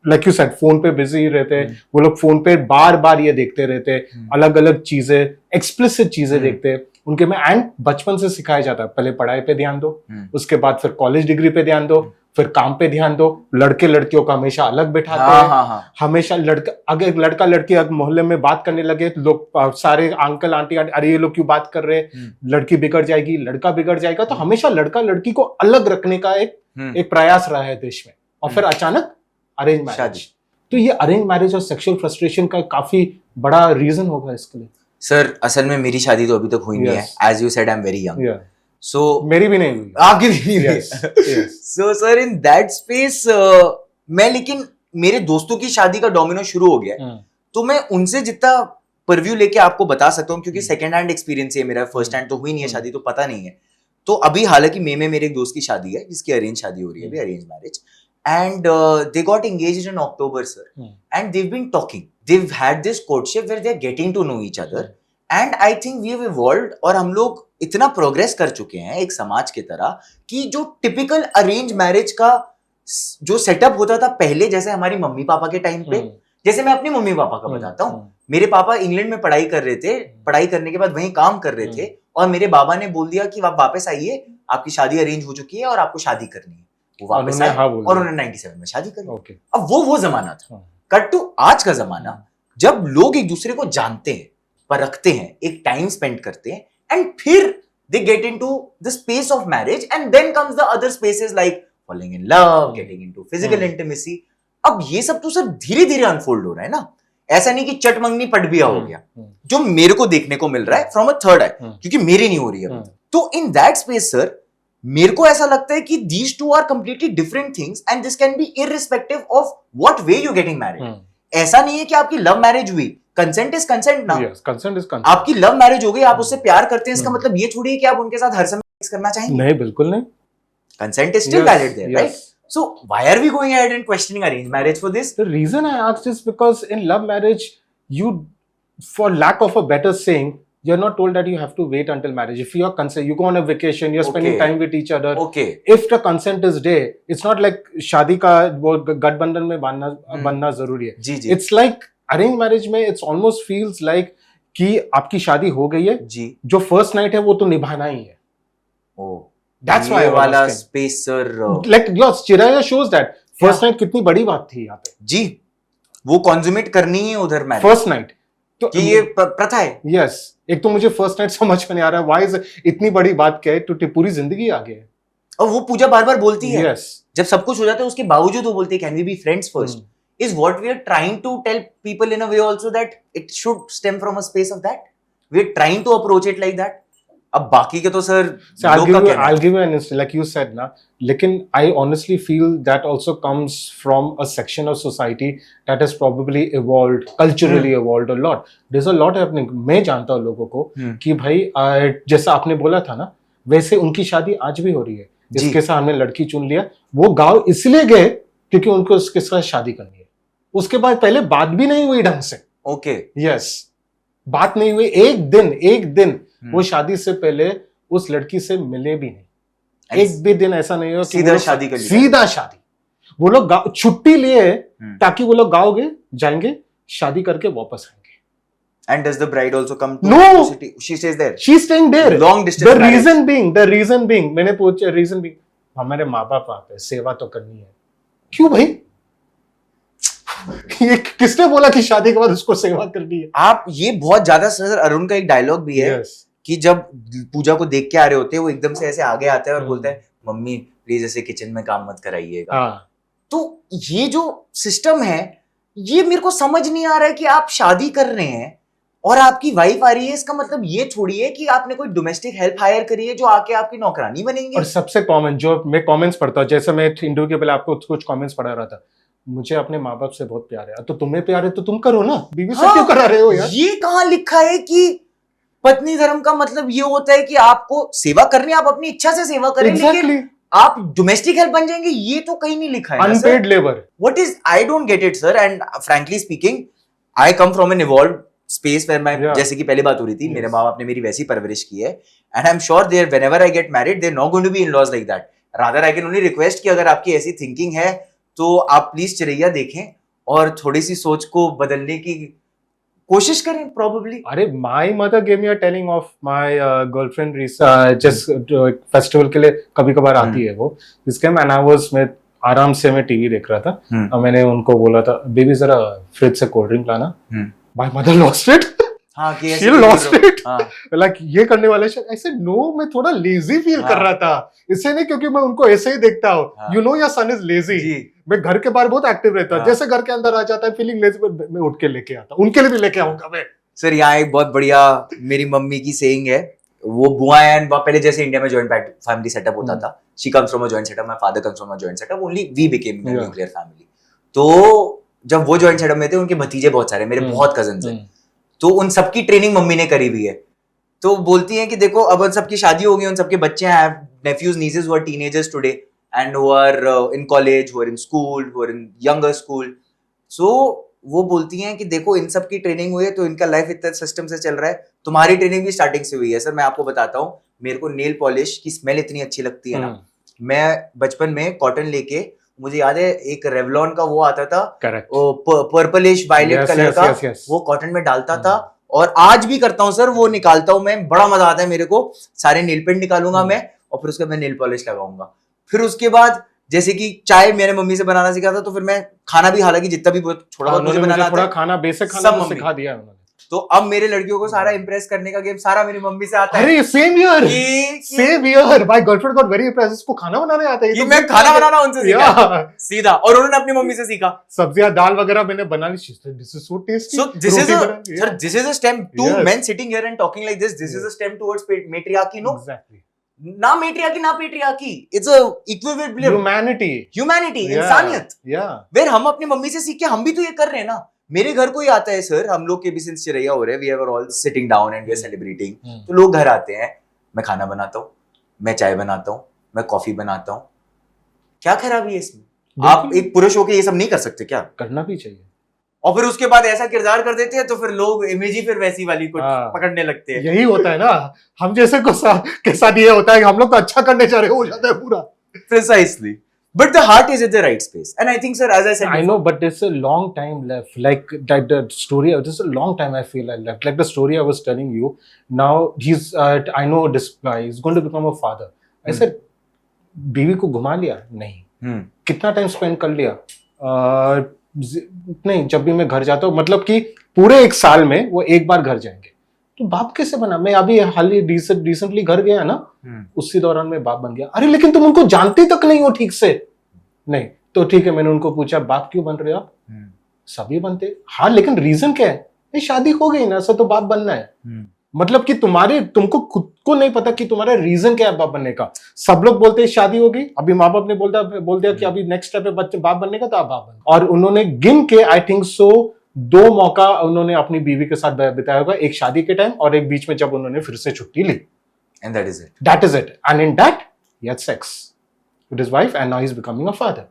लाइक यू सेड फोन पे बिजी रहते हैं, वो लोग फोन पे बार बार ये देखते रहते हैं, अलग अलग चीजें, एक्सप्लिसिट चीजें देखते हैं उनके में, एंड बचपन से सिखाया जाता है पहले पढ़ाई पे ध्यान दो, उसके बाद फिर कॉलेज डिग्री पे ध्यान दो, फिर काम पे ध्यान दो. लड़के लड़कियों को हमेशा अलग बैठाते हैं. हमेशा अगर लड़का लड़की अगर मोहल्ले में बात करने लगे तो लोग सारे अंकल आंटी अरे ये लोग क्यों बात कर रहे हैं, लड़की बिगड़ जाएगी, लड़का बिगड़ जाएगा. तो हमेशा लड़का लड़की को अलग रखने का एक प्रयास रहा है देश में, और फिर अचानक अरेंज मैरिज. तो ये अरेंज मैरिज और सेक्सुअल फ्रस्ट्रेशन का काफी बड़ा रीजन होगा इसके लिए. सर असल में मेरी शादी तो अभी तक हुई नहीं है, as you said I am very young. So मेरी भी नहीं हुई, आपकी भी नहीं हुई. So sir in that space मैं, लेकिन मेरे दोस्तों की शादी का डोमिनो शुरू हो गया, तो मैं उनसे जितना परव्यू लेके आपको बता सकता हूँ, क्योंकि सेकंड हैंड एक्सपीरियंस है मेरा, फर्स्ट हैंड तो हुई नहीं है शादी, तो पता नहीं है. तो अभी हालांकि मे में मेरे एक दोस्त की शादी है जिसकी अरेंज शादी हो रही है, अभी arrange marriage, and they got engaged in October sir, and they've been talking, they've had this courtship where they're getting to know each other, and I think we have evolved, और हम लोग इतना progress कर चुके हैं एक समाज की तरह कि जो टिपिकल अरेंज मैरिज का जो सेटअप होता था पहले, जैसे हमारी मम्मी पापा के टाइम पे, जैसे मैं अपने मम्मी पापा का बताता हूँ, मेरे पापा इंग्लैंड में पढ़ाई कर रहे थे, पढ़ाई करने के बाद वहीं काम कर रहे थे, और मेरे बाबा ने बोल दिया कि आप वापस आइए, आपकी शादी अरेंज हो चुकी है और आपको शादी करनी है. वो वापस आए और उन्होंने 97 में शादी करी. अब वो जमाना था. कट टू आज का जमाना, जब लोग एक दूसरे को जानते हैं, परखते हैं, एक टाइम स्पेंड करते हैं, एंड फिर they get into the space of marriage, and then comes the other spaces like falling in love, getting into physical intimacy. अब ये सब तो सर धीरे धीरे अनफोल्ड हो रहा है ना, ऐसा नहीं कि चट मंगनी पट बिया हो गया, जो मेरे को देखने को मिल रहा है फ्रॉम अ थर्ड आई, क्योंकि मेरी नहीं हो रही है. तो इन दैट स्पेस सर मेरे को ऐसा लगता है कि these two are completely different things, and this can be irrespective of what way you're getting married. ऐसा नहीं है कि आपकी लव मैरिज हुई, कंसेंट इज कंसेंट ना. Consent is consent. आपकी लव मैरिज हो गई, आप उससे प्यार करते हैं, इसका मतलब ये थोड़ी है कि आप उनके साथ हर समय सेक्स करना चाहेंगे. नहीं, बिल्कुल नहीं. Consent is still valid there, right? So why are we going ahead and questioning arrange marriage for this? The reason I asked is because in love marriage you, for lack of a better saying, you're not told that you have to wait until marriage. If you're consent, you go on a vacation, you're spending time with each other. Okay. If the consent is there, it's not like शादी का वो गठबंधन में बनना जरूरी है. जी जी. It's like arranged marriage में it's almost feels like कि आपकी शादी हो गई है जी, जो फर्स्ट नाइट है वो तो निभाना ही है. Oh, That's why वाला space sir, like your Chiraya shows that first night कितनी बड़ी बात थी यहाँ पे. जी, वो कॉन्ज्यूमेट करनी है उधर मैरिज, फर्स्ट नाइट. तो कि ये प्रथा है. यस, एक तो मुझे फर्स्ट नाइट समझ में नहीं आ रहा है, व्हाई इज इतनी बड़ी बात क्या है, तो पूरी जिंदगी आगे है. और वो पूजा बार बार बोलती है, yes. जब सब कुछ हो जाता है उसके बावजूद वो बोलती है can we be friends first, is what we are trying to tell people in a way also, that it should stem from a space of that. We are trying to approach it like that. अब बाकी के तो sir I'll give you an instance, like you said ना, लेकिन I honestly feel that also comes from a section of society that has probably evolved, culturally evolved a lot. There's a lot happening. मैं जानता हूँ लोगों को कि भाई जैसा आपने बोला था ना, वैसे उनकी शादी आज भी हो रही है, जिसके साथ हमने लड़की चुन लिया, वो गाँव इसलिए गए क्योंकि उनको उसके साथ शादी करनी है. उसके बाद पहले बात भी नहीं हुई ढंग से. ओके, यस, बात नहीं हुई. एक दिन वो शादी से पहले उस लड़की से मिले भी नहीं. एक भी दिन ऐसा नहीं हो सीधा शादी कर लिया. सीधा शादी. वो लोग छुट्टी लिए ताकि वो लोग गाँव जाएंगे, शादी करके वापस आएंगे. And does the bride also come to No, the city? She stays there. She's staying there. Long distance. The reason being, मैंने पूछा रीजन भी, हमारे माँ बाप आते हैं, सेवा तो करनी है. क्यों भाई? ये किसने बोला कि शादी के बाद उसको सेवा करनी है? आप ये बहुत ज्यादा सर, अरुण का एक डायलॉग भी है Yes. कि जब पूजा को देख के आ रहे होते हैं वो एकदम से ऐसे आगे आता है और हम्म। बोलता है मम्मी प्लीज ऐसे किचन में काम मत कराइएगा। हाँ, तो ये जो सिस्टम है ये मेरे को समझ नहीं आ रहा है कि आप शादी कर रहे हैं और आपकी वाइफ आ रही है, इसका मतलब ये छोड़िए कि आपने कोई डोमेस्टिक हेल्प हायर करी है जो आके आपकी नौकरानी बनेंगे। और सबसे कॉमन जो मैं कमेंट्स पढ़ता हूँ, जैसे मैं इंटरव्यू के पहले आपको कुछ कमेंट्स पढ़ा रहा था, मुझे अपने माँ बाप से बहुत प्यार है। तो तुम्हें प्यार है तो तुम करो ना, बीवी से हाँ, क्यों करा रहे हो यार? ये कहाँ लिखा है कि पत्नी धर्म का मतलब ये होता है कि आपको सेवा करनी है, आप अपनी इच्छा से सेवा करें, लेकिन आप डोमेस्टिक हेल्प बन जाएंगे, ये तो कहीं नहीं लिखा है। Unpaid labour. What is, I don't get it, sir. And frankly speaking, I come from an evolved space where my, Yeah. जैसे कि पहले बात हो रही थी, Yes. मेरे माँ बाप ने मेरी वैसी परवरिश की है, and I'm sure there, whenever I get married, they're not going to be in-laws like that. Rather, I can only request कि अगर आपकी ऐसी thinking है, तो आप प्लीज चिरैया देखें और थोड़ी सी सोच को बदलने की कोशिश करें, probably. अरे my mother gave me a telling of my girlfriend just festival के लिए कभी कभार आती है वो, इसके एंड आई वाज में आराम से मैं टीवी देख रहा था और मैंने उनको बोला था बेबी जरा फ्रिज से कोल्ड ड्रिंक लाना। My mother lost it. हाँ, कि She lost it. हाँ, लाइक ये करने वाले ऐसे नो, मैं थोड़ा लेजी फील कर हाँ. रहा था, इससे नहीं क्योंकि मैं उनको ऐसे ही देखता हूँ, हाँ. You know your son is lazy. जी, मैं घर के बाहर बहुत एक्टिव रहता हूँ, हाँ. जैसे घर के अंदर आ जाता है फीलिंग लेजी, मैं उठ के लेके आता हूँ, उनके लिए भी लेके आऊंगा मैं। सर यहाँ एक बहुत बढ़िया मेरी मम्मी की सेइंग है, वो बुआ एंड पहले जैसे इंडिया में जॉइंट फैमिली सेटअप होता था, she comes from a joint setup, my father comes from a joint setup, only we became a nuclear family. तो जब वो जॉइंट सेटअप में थे, उनके भतीजे बहुत सारे, मेरे बहुत कजिन्स हैं, तो उन सबकी ट्रेनिंग मम्मी ने करी हुई है। तो बोलती हैं कि देखो अब उन सबकी शादी हो गई, उन सबके बच्चे हैं, nephews nieces who are teenagers today and who are in college, who are in school, who are in younger school. So वो बोलती हैं कि देखो इन सब की ट्रेनिंग हुई है तो इनका लाइफ इतना सिस्टम से चल रहा है, तुम्हारी ट्रेनिंग भी स्टार्टिंग से हुई है। सर मैं आपको बताता हूँ, मेरे को नेल पॉलिश की स्मेल इतनी अच्छी लगती है ना, मैं बचपन में कॉटन लेके, मुझे याद है एक रेवलॉन का वो आता था, करेक्ट, पर्पलिश वायलेट कलर का, वो कॉटन में डालता था और आज भी करता हूँ सर, वो निकालता हूँ मैं, बड़ा मजा आता है मेरे को। सारे नेल पेंट निकालूंगा मैं और फिर उसके बाद नेल पॉलिश लगाऊंगा। फिर उसके बाद जैसे कि चाय मैंने मम्मी से बनाना सीखा था, तो फिर मैं खाना भी, हालांकि जितना भी थोड़ा बहुत मुझे बनाना थोड़ा आता है, खाना बेसिक खाना सब तो मम्मी सिखा दिया है उन्होंने। तो अब मेरे लड़कियों को सारा इंप्रेस करने का गेम सारा मेरी मम्मी से आता है। अरे सेम ईयर, कि same year, my girlfriend got very impressed, इसको खाना बनाने आता है, कि मैं खाना बनाना उनसे सीखा या सीधा, और उन्होंने अपनी मम्मी से सीखा। सब्जियां दाल वगैरह मैंने बना ली, this is so tasty. So this is this is a step to men sitting here and talking like this. This is a step towards matriarchy, no? Exactly. ना matriarchy ना patriarchy. It's a equivalent. Humanity, इंसानियत। Where हम अपनी mummy से सीख के हम भी तो ये कर रहे हैं ना। मेरे घर कोई आता है सर, हम लोग के भी सिंस चिरैया हो रहे हैं, we are all sitting down and we are celebrating. तो लोग घर आते हैं, मैं खाना बनाता हूँ, मैं चाय बनाता हूँ, मैं कॉफी बनाता हूँ, क्या खराबी है इसमें? आप एक पुरुष होके ये सब नहीं कर सकते क्या? करना भी चाहिए। और फिर उसके बाद ऐसा किरदार कर देते हैं तो फिर लोग इमेज ही फिर वैसी वाली को पकड़ने लगते हैं। यही होता है ना, हम जैसे को के साथ ये होता है कि हम लोग तो अच्छा करने जा रहे हो जाता है पूरा। Precisely. But the heart is at the right space. And I think, sir, as I said I know, but there's a long time left. Like that the story, there's a long time I feel I left. Like the story I was telling you. Now he's, I know this guy is going to become a father. I said, बीवी को घुमा लिया? नहीं। कितना time spend कर लिया? नहीं, जब भी मैं घर जाता हूँ, मतलब कि पूरे एक साल में वो एक बार घर जाएंगे, तो बाप कैसे बना? मैं अभी हाल ही रिसेंटली घर गया ना, उसी दौरान मैं बाप बन गया। अरे लेकिन तुम उनको जानते तक नहीं हो ठीक से। नहीं तो ठीक है, मैंने उनको पूछा बाप क्यों बन रहे हो आप? सभी बनते। हाँ लेकिन रीजन क्या है? ये शादी हो गई ना, सर तो बाप बनना है। मतलब कि तुमको खुद को नहीं पता कि तुम्हारा रीजन क्या है बाप बनने का। सब लोग बोलते हैं शादी हो गई, अभी माँ बाप ने बोल दिया कि अभी नेक्स्ट स्टेप है बच्चे बाप बनने का, तो आप बाप बन। और उन्होंने गिन के आई थिंक सो 2 मौका उन्होंने अपनी बीवी के साथ बिताया होगा, एक शादी के टाइम और एक बीच में जब उन्होंने फिर से छुट्टी ली। And that is it. That is it. And in that, he had sex with his wife, and now he's becoming a father.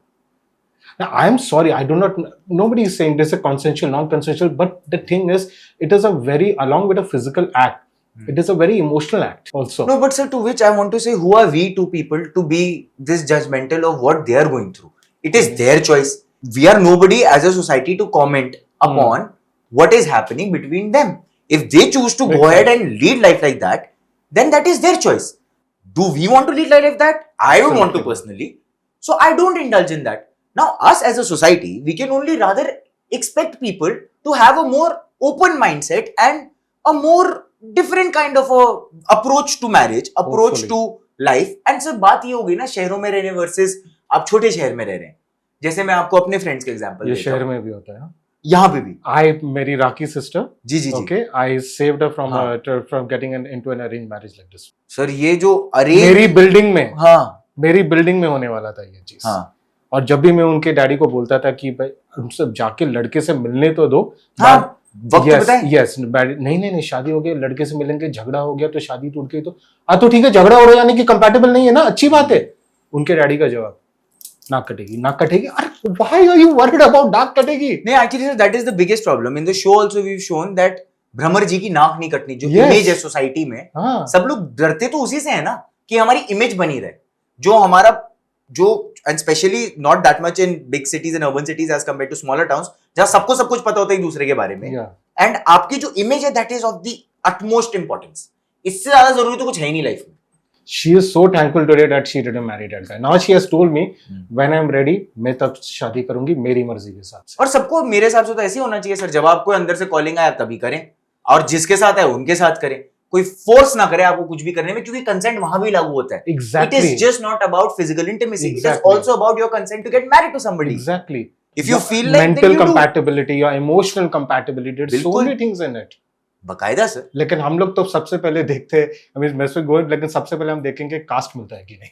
Now, I am sorry, I do not. Nobody is saying this is consensual, non-consensual, but the thing is, it is a very, along with a physical act, it is a very emotional act also. No, but sir, to which I want to say, who are we two people to be this judgmental of what they are going through? It is their choice. We are nobody as a society to comment upon what is happening between them. If they choose to go ahead and lead life like that, then that is their choice. Do we want to lead life like that? I don't want to personally. So I don't indulge in that. Now, us as a society, we can only rather expect people to have a more open mindset and a more different kind of a approach to marriage, approach Hopefully. to life. And sir बात ये होगी ना शहरों में रहने versus आप छोटे शहर में रह रहे हैं. जैसे मैं आपको अपने फ्रेंड्स के एग्जांपल ये देता शहर हूँ, में भी होता है. यहाँ पे भी मेरी राखी सिस्टर, जी जी जी. okay, I saved her from हाँ. from getting into an arranged marriage like this. Sir ये जो अरे मेरी बिल्डिंग में, हाँ मेरी बिल्डिंग में होने वाला था ये चीज. हाँ और जब भी मैं उनके डैडी को बोलता था कि भाई उनसे जाके लड़के से मिलने तो दो. हाँ वक्त बताएं. यस, नहीं शादी हो गई, लड़के से मिलेंगे, झगड़ा हो गया तो शादी टूट गई तो ठीक है, झगड़ा हो रहा यानी कि कंपैटिबल नहीं है ना, अच्छी बात है. उनके डैडी का जवाब, नाक कटेगी. अरे why are you worried about नाक कटेगी? नहीं actually sir that is the biggest problem in the show. Also we have shown that Bhramar ji की नाक नहीं कटनी, जो Yes. इमेज है सोसाइटी में. हाँ. सब लोग डरते तो उसी से है ना कि हमारी इमेज बनी रहे, जो हमारा जो and specially not that much in big cities and urban cities as compared to smaller towns जहां सबको सब कुछ पता होता है एक दूसरे के बारे में. Yeah. एंड आपकी जो इमेज है that is of the utmost importance. इससे ज्यादा जरूरी तो कुछ है ही नहीं लाइफ में. She is so thankful today that she didn't marry that guy. Now she has told me when I am ready, मैं तब शादी करूंगी मेरी मर्जी के साथ. और सबको मेरे हिसाब से तो ऐसे ही होना चाहिए सर. जब आपको अंदर से कॉलिंग आया तभी करें, और जिसके साथ है उनके साथ करें. कोई फोर्स ना करे आपको कुछ भी करने में, क्योंकि कंसेंट वहां भी लागू होता है. Exactly. It is just not about physical intimacy. It is Exactly. also about your consent to get married to somebody. Exactly. If you feel like mental then you do. compatibility, your emotional compatibility, there's so बिल्कुल. many things in it. बकायदा sir. लेकिन हम लोग तो सबसे पहले देखते हैं, I mean, मैं इसमें गोइंग, लेकिन सबसे पहले हम देखेंगे कास्ट मिलता है कि नहीं.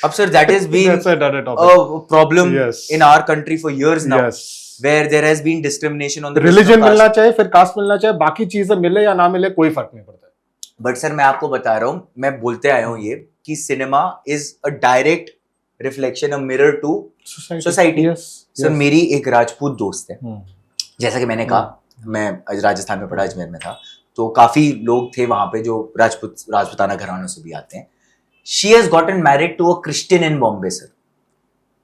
अब sir that has been That's another topic. a problem Yes. in our country for years now, Yes. where there has been discrimination on the religion basis of मिलना caste. चाहिए, फिर कास्ट मिलना चाहिए, बाकी चीजें मिले या ना मिले कोई फर्क नहीं पड़ता. बट सर मैं आपको बता रहा हूँ, मैं बोलते आया हूँ ये कि cinema is a direct reflection, a mirror to society. Yes. Sir Yes. मेरी एक राजपूत दोस्त है, Hmm. जैसा कि मैंने कहा मैं राजस्थान में पढ़ा, अजमेर में था, तो काफी लोग थे वहां पे जो राजपूताना घरानों से भी आते हैं. She has gotten married to a Christian in Bombay sir.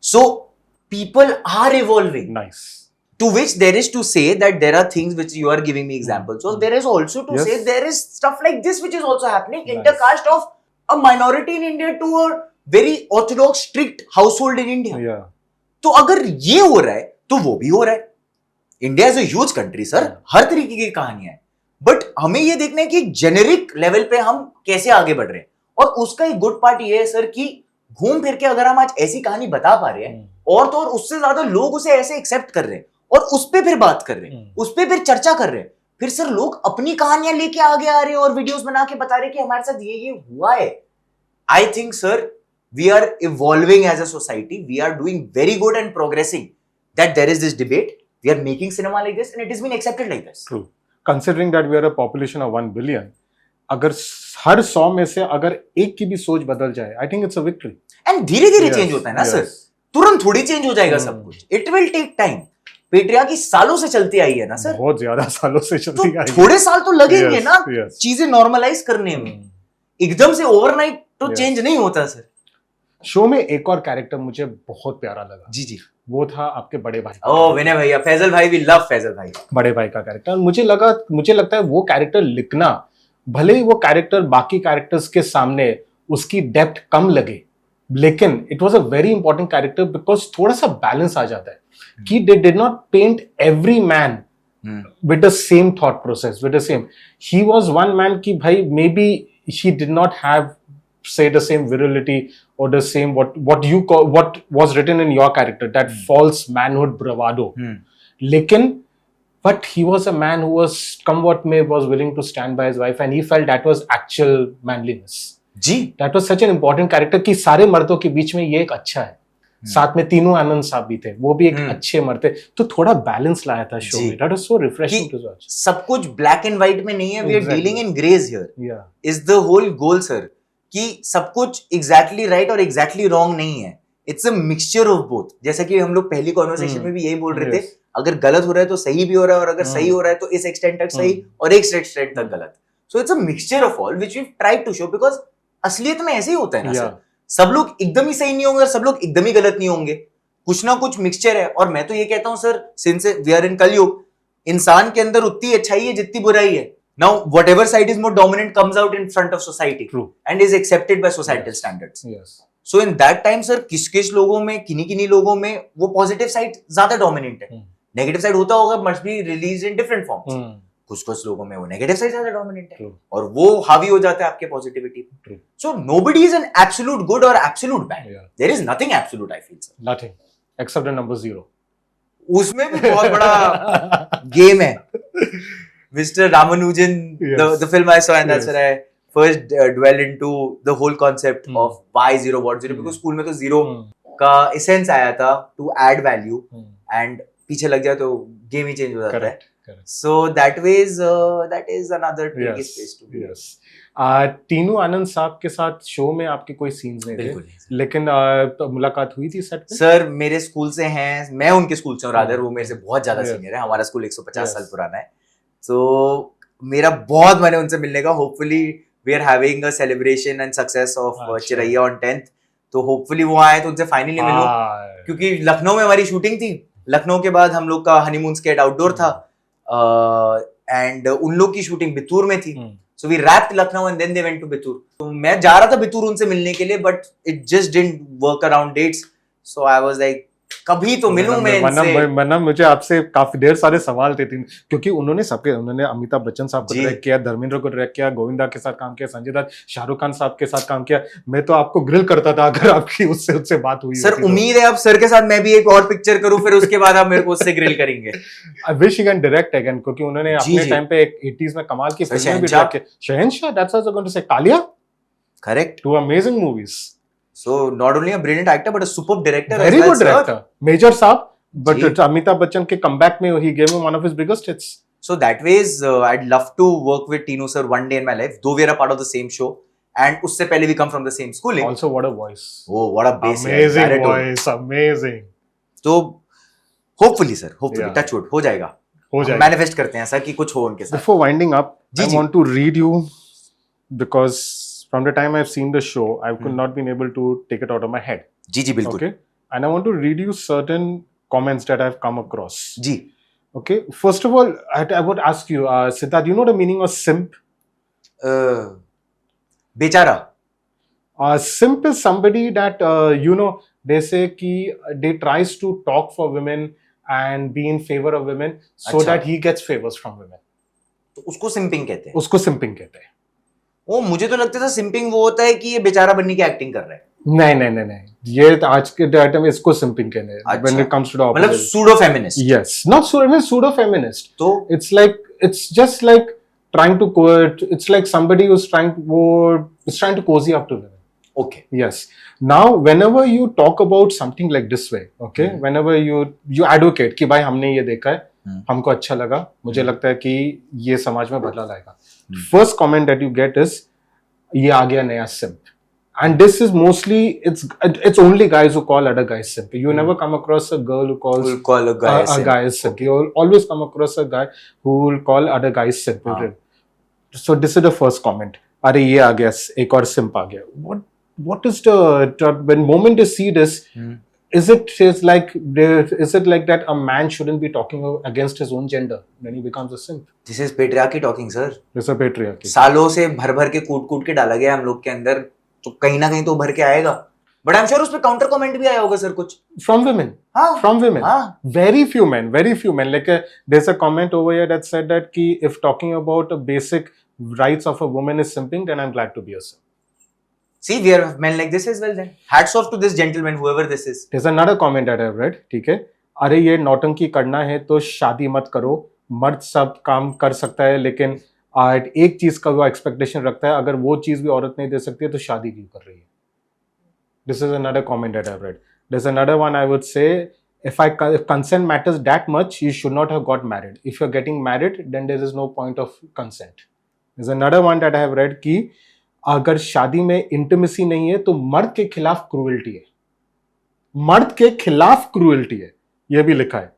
So people are evolving, Nice. to which there is to say that there are things which you are giving me examples. So there is also to Yes. say there is stuff like this which is also happening. Nice. Intercaste of a minority in India to a very orthodox strict household in India. Yeah. तो अगर ये हो रहा है तो वो भी हो रहा है. India is a huge country sir, हर तरीके की कहानियां हैं. बट हमें ये देखना है कि जेनेरिक लेवल पे हम कैसे आगे बढ़ रहे हैं. और उसका एक गुड पार्ट ये है सर कि घूम फिर के अगर हम आज ऐसी कहानी बता पा रहे हैं, और तो और उससे ज्यादा लोग उसे ऐसे एक्सेप्ट कर रहे हैं और उस पे फिर बात कर रहे हैं, उस पे फिर चर्चा कर रहे हैं, फिर सर लोग अपनी कहानियां लेके आगे आ रहे हैं और वीडियोस बना के बता रहे हैं कि हमारे साथ ये हुआ है. I think sir we are evolving as a society, we are doing very good and progressing, that there is this debate, we are making cinema like this and it has been accepted like this. True. Considering that we are a population of 1 billion, अगर हर 100 में से अगर एक की भी सोच बदल जाए, I think it's a victory. And धीरे धीरे Yes, चेंज होता है ना सर, yes. तुरंत थोड़ी चेंज हो जाएगा सब कुछ. It will take time. Patriarchy सालों से चलती आई है ना सर, बहुत ज्यादा सालों से तो चलती आई है. थोड़े साल तो लगेंगे Yes, ना yes. चीजें नॉर्मलाइज करने में. एकदम से ओवरनाइट तो Yes. चेंज नहीं होता सर. शो में एक और कैरेक्टर मुझे बहुत प्यारा लगा, जी जी. वो था आपके बड़े भाई का ओ character. विनय भैया, फैजल भाई, वी लव फैजल भाई. बड़े भाई का कैरेक्टर मुझे लगता है वो कैरेक्टर लिखना, भले ही वो कैरेक्टर बाकी कैरेक्टर्स के सामने उसकी डेप्थ कम लगे, लेकिन it was a very important character because थोड़ा सा बैलेंस आ जाता है कि they did not paint every man with the same thought process, with the same. He was one man ki bhai maybe he did not have say the same virility or the same what you call what was written in your character, that false manhood bravado. Lekin but he was a man who was come what may was willing to stand by his wife and he felt that was actual manliness. जी. That was such an important character कि सारे मर्दों के बीच में ये एक अच्छा है. साथ में तीनों आनंद साहब भी थे, वो भी एक अच्छे मर्द थे, तो थोड़ा बैलेंस लाया था शो में. That was so refreshing to watch. सब कुछ ब्लैक एंड व्हाइट में नहीं है, we are Exactly. Dealing in greys here. Yeah. Is the whole goal sir कि सब कुछ एग्जैक्टली राइट और एग्जैक्टली रॉन्ग नहीं है. It's a mixture of both. जैसा कि हम लोग पहली कॉन्वर्सेशन में भी यही बोल रहे थे, Yes. अगर गलत हो रहा है तो सही भी हो रहा है, और अगर सही हो रहा है तो इस एक्सटेंट तक सही और एक एक्सटेंट तक गलत. So it's a mixture of all which we tried to show, because असलियत में ऐसे ही होता है ना Yeah. सर. सब लोग एकदम ही सही नहीं होंगे और सब लोग एकदम ही गलत नहीं होंगे, कुछ ना कुछ मिक्सचर है. और मैं तो ये कहता हूँ sir, since we are in Kalyug, इंसान के अंदर उतनी अच्छाई है जितनी बुराई है. Now whatever side is more dominant comes out in front of society True. And is accepted by societal standards. Yes. So in that time sir किस किस लोगों में, किन्हीं लोगों में वो पॉजिटिव साइड ज्यादा डोमिनेंट है. नेगेटिव साइड होता होगा, must be release in different forms. कुछ लोगों में वो नेगेटिव साइड ज्यादा डोमिनेंट है True. और वो हावी हो जाता है आपके पॉजिटिविटी पे। True. So nobody is an absolute good और absolute bad, Yeah. There is nothing absolute, I feel sir. Nothing except the number 0. उसमें भी बहुत बड़ा गेम है mister Ramanujan. Yes. the film I saw and that's Yes. where I first dwell into the whole concept Hmm. of why zero what zero, because school में तो zero Hmm. का essence आया था to add value Hmm. and पीछे लग जाए तो game ही change हो जाता है। Correct. Correct. So that is another tricky Yes. space to be. Yes. Tinu आनंद साहब के साथ शो में आपके कोई सीन्स नहीं थे, बिल्कुल नहीं सर। लेकिन तो मुलाकात हुई थी सेट पे? सर मेरे स्कूल से हैं, मैं उनके स्कूल से हूँ, रादर वो मेरे से बहुत ज्यादा Yes. सीनियर है, हमारा स्कूल 150 Yes. साल पुराना है। So मेरा बहुत मन है उनसे मिलने का। Hopefully we are having a celebration and success of अच्छा। चिरैया ऑन 10th, तो होपफुली वो आए तो उनसे फाइनली मिलूं, हाँ, क्योंकि लखनऊ में हमारी शूटिंग थी। लखनऊ के बाद हम लोग का हनीमून स्केट आउटडोर था एंड उन लोग की शूटिंग बितूर में थी। So we wrapped Lucknow and then they went to Bithoor. तो मैं जा रहा था बितूर उनसे मिलने के लिए, but it just didn't work around dates. So I was like कभी तो मिलूं मैं इनसे। वरना मुझे आपसे काफी ढेर सारे सवाल थे क्योंकि उन्होंने अमिताभ बच्चन साहब को जी। डायरेक्ट किया, धर्मेंद्र को डायरेक्ट किया, गोविंदा के साथ काम किया, संजय दत्त, शाहरुख खान साहब के साथ काम किया। मैं तो आपको ग्रिल करता था अगर आपकी उससे बात हुई सर होती तो। उम्मीद है अब सर के साथ मैं भी एक और पिक्चर करूं, फिर उसके बाद आप मेरे को उससे ग्रिल करेंगे। I wish he can direct again, क्योंकि उन्होंने जी, अपने जी। टाइम पे 80s में कमाल की सर, फिल्में भी शहंशाह। डायरेक्ट की। Shahenshah, that's what I was going to say. Kaalia, correct. Two amazing movies. So not only a brilliant actor but a superb director very as well, good sir. Director major साहब, जी। But Amitabh Bachchan के comeback में ही gave him one of his biggest hits. So that ways, I'd love to work with Tino sir one day in my life, though we are a part of the same show, and उससे पहले we come from the same schooling. Also, what a voice. Oh, what a bass! Amazing baritone. voice, amazing. तो hopefully sir, hopefully Yeah. touch wood हो जाएगा। हो हम जाएगा। manifest करते हैं सर कि कुछ हो उनके साथ। Before winding up, ji, I ji. want to read you because from the time I've seen the show, I could not been able to take it out of my head. जी जी बिल्कुल। Okay, and I want to read you certain comments that I've come across. Ji. Okay, first of all, I would ask you, Siddharth, do you know the meaning of simp? बेचारा। Simp is somebody that they say कि they tries to talk for women and be in favor of women so अच्छा। that he gets favors from women. तो उसको simping कहते हैं। उसको simping कहते हैं। ओ मुझे तो लगता था सिंपिंग वो होता है कि ये बेचारा बनने की एक्टिंग कर रहा है। नहीं, ये आज के डेट में इसको सिंपिंग कहते हैं। अच्छा। When it comes to the मतलब opposite. Pseudo feminist. Yes, not pseudo feminist. तो It's just like trying to it's like somebody who's trying to cozy up to women. Okay. Yes. Now, whenever you talk about something like this way, okay, whenever you advocate कि भाई हमने ये देखा है, हमको अच्छा लगा, मुझे लगता है कि ये समाज में बदलाव लाएगा. First comment that you get is ये आ गया नया simp. And this is mostly it's only guys who call other guys simp. You never come across a girl who calls We'll call a guy a simp. guy is simp. You will always come across a guy who will call other guys simp. हाँ. So this is the first comment. अरे ये आ गया, एक और simp आ गया. What is the when moment you see this? Is it like that a man shouldn't be talking against his own gender when he becomes a simp? This is patriarchy talking, sir. It's a patriarchy. सालों से भर भर के कूट के डाला गया हम लोग के अंदर, तो कहीं ना कहीं तो भर के आएगा। बट आई एम श्योर उस पे काउंटर कमेंट भी आया होगा सर कुछ। From women. हाँ। From women. हाँ। Very few men. Like there's a comment over here that said that if talking about the basic rights of a woman is simping, then I'm glad to be a simp. See, we are men like this as well then. Hats off to this gentleman, whoever this is. There's another comment that I've read, ठीक है? अरे ये नौटंकी करना है तो शादी मत करो, मर्द सब काम कर सकता है, लेकिन एक चीज का वो एक्सपेक्टेशन रखता है, अगर वो चीज भी औरत नहीं दे सकती है तो शादी क्यों कर रही है? This is another comment that I've read. There's another one I would say, if consent matters that much, you should not have got married. If you're getting married, then there is no point of consent. There's another one that I have read कि अगर शादी में intimacy नहीं है तो मर्द के खिलाफ क्रूएल्टी है, मर्द के खिलाफ क्रूएल्टी है, यह भी लिखा है.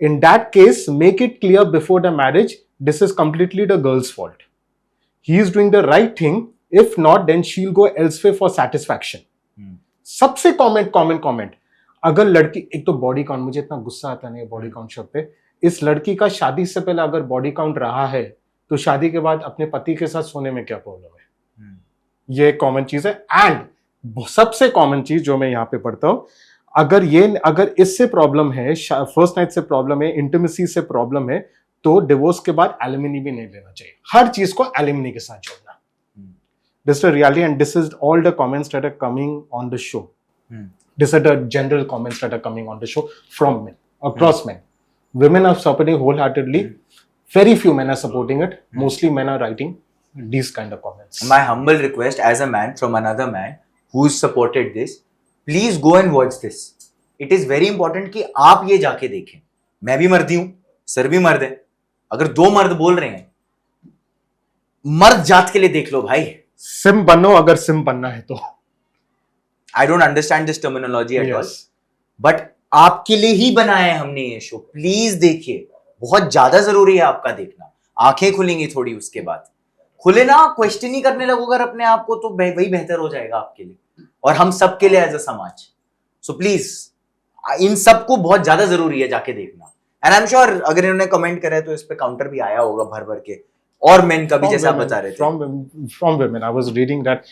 In that case make it clear before the marriage, this is completely the girl's fault. He is doing the right thing, if not then she will go elsewhere for satisfaction. सबसे comment, अगर लड़की, एक तो body count, मुझे इतना गुस्सा आता नहीं है बॉडी काउंट शब्द पे. इस लड़की का शादी से पहले अगर बॉडी काउंट रहा है तो शादी के बाद अपने पति के साथ सोने में क्या प्रॉब्लम है? ये कॉमन चीज है. एंड सबसे कॉमन चीज जो मैं यहाँ पे पढ़ता हूँ, अगर इससे प्रॉब्लम है, फर्स्ट नाइट से प्रॉब्लम है, इंटीमेसी से प्रॉब्लम है, तो डिवोर्स के बाद एलिमनी भी नहीं लेना चाहिए। हर चीज को एलिमनी के साथ जोड़ना। This is the reality, and this is all the comments that are coming on the show. These are the general comments that are coming on the show from men, across men. Women are supporting wholeheartedly. Very few men are supporting it. Mostly men are writing these kind of comments. My humble request as a man from another man who's supported this, please go and watch this. It is very important कि आप ये जाके देखें। मैं भी मर्दी हूं, sir भी मर्द है। अगर दो मर्द बोल रहे हैं, मर्द जात के लिए देख लो भाई। सिम बनो अगर सिम बनना है तो। I don't understand this terminology at all. Yes. But आपके लिए ही बनाया है हमने ये शो। प्लीज देखिए, बहुत ज्यादा जरूरी है आपका देखना। आंखें खुलेंगी थोड़ी उसके बाद। खुले ना, क्वेश्चन ही करने लगो अगर अपने आप को, तो वही बेहतर हो जाएगा आपके लिए और हम सब के लिए एज अ समाज। सो प्लीज इन सबको बहुत ज्यादा जरूरी है जाके देखना। एंड आई एम श्योर अगर इन्होंने कमेंट करा है तो इस पे काउंटर भी आया होगा भर भर के, और मेन का भी, जैसे आप बता रहे थे। From women, I was reading that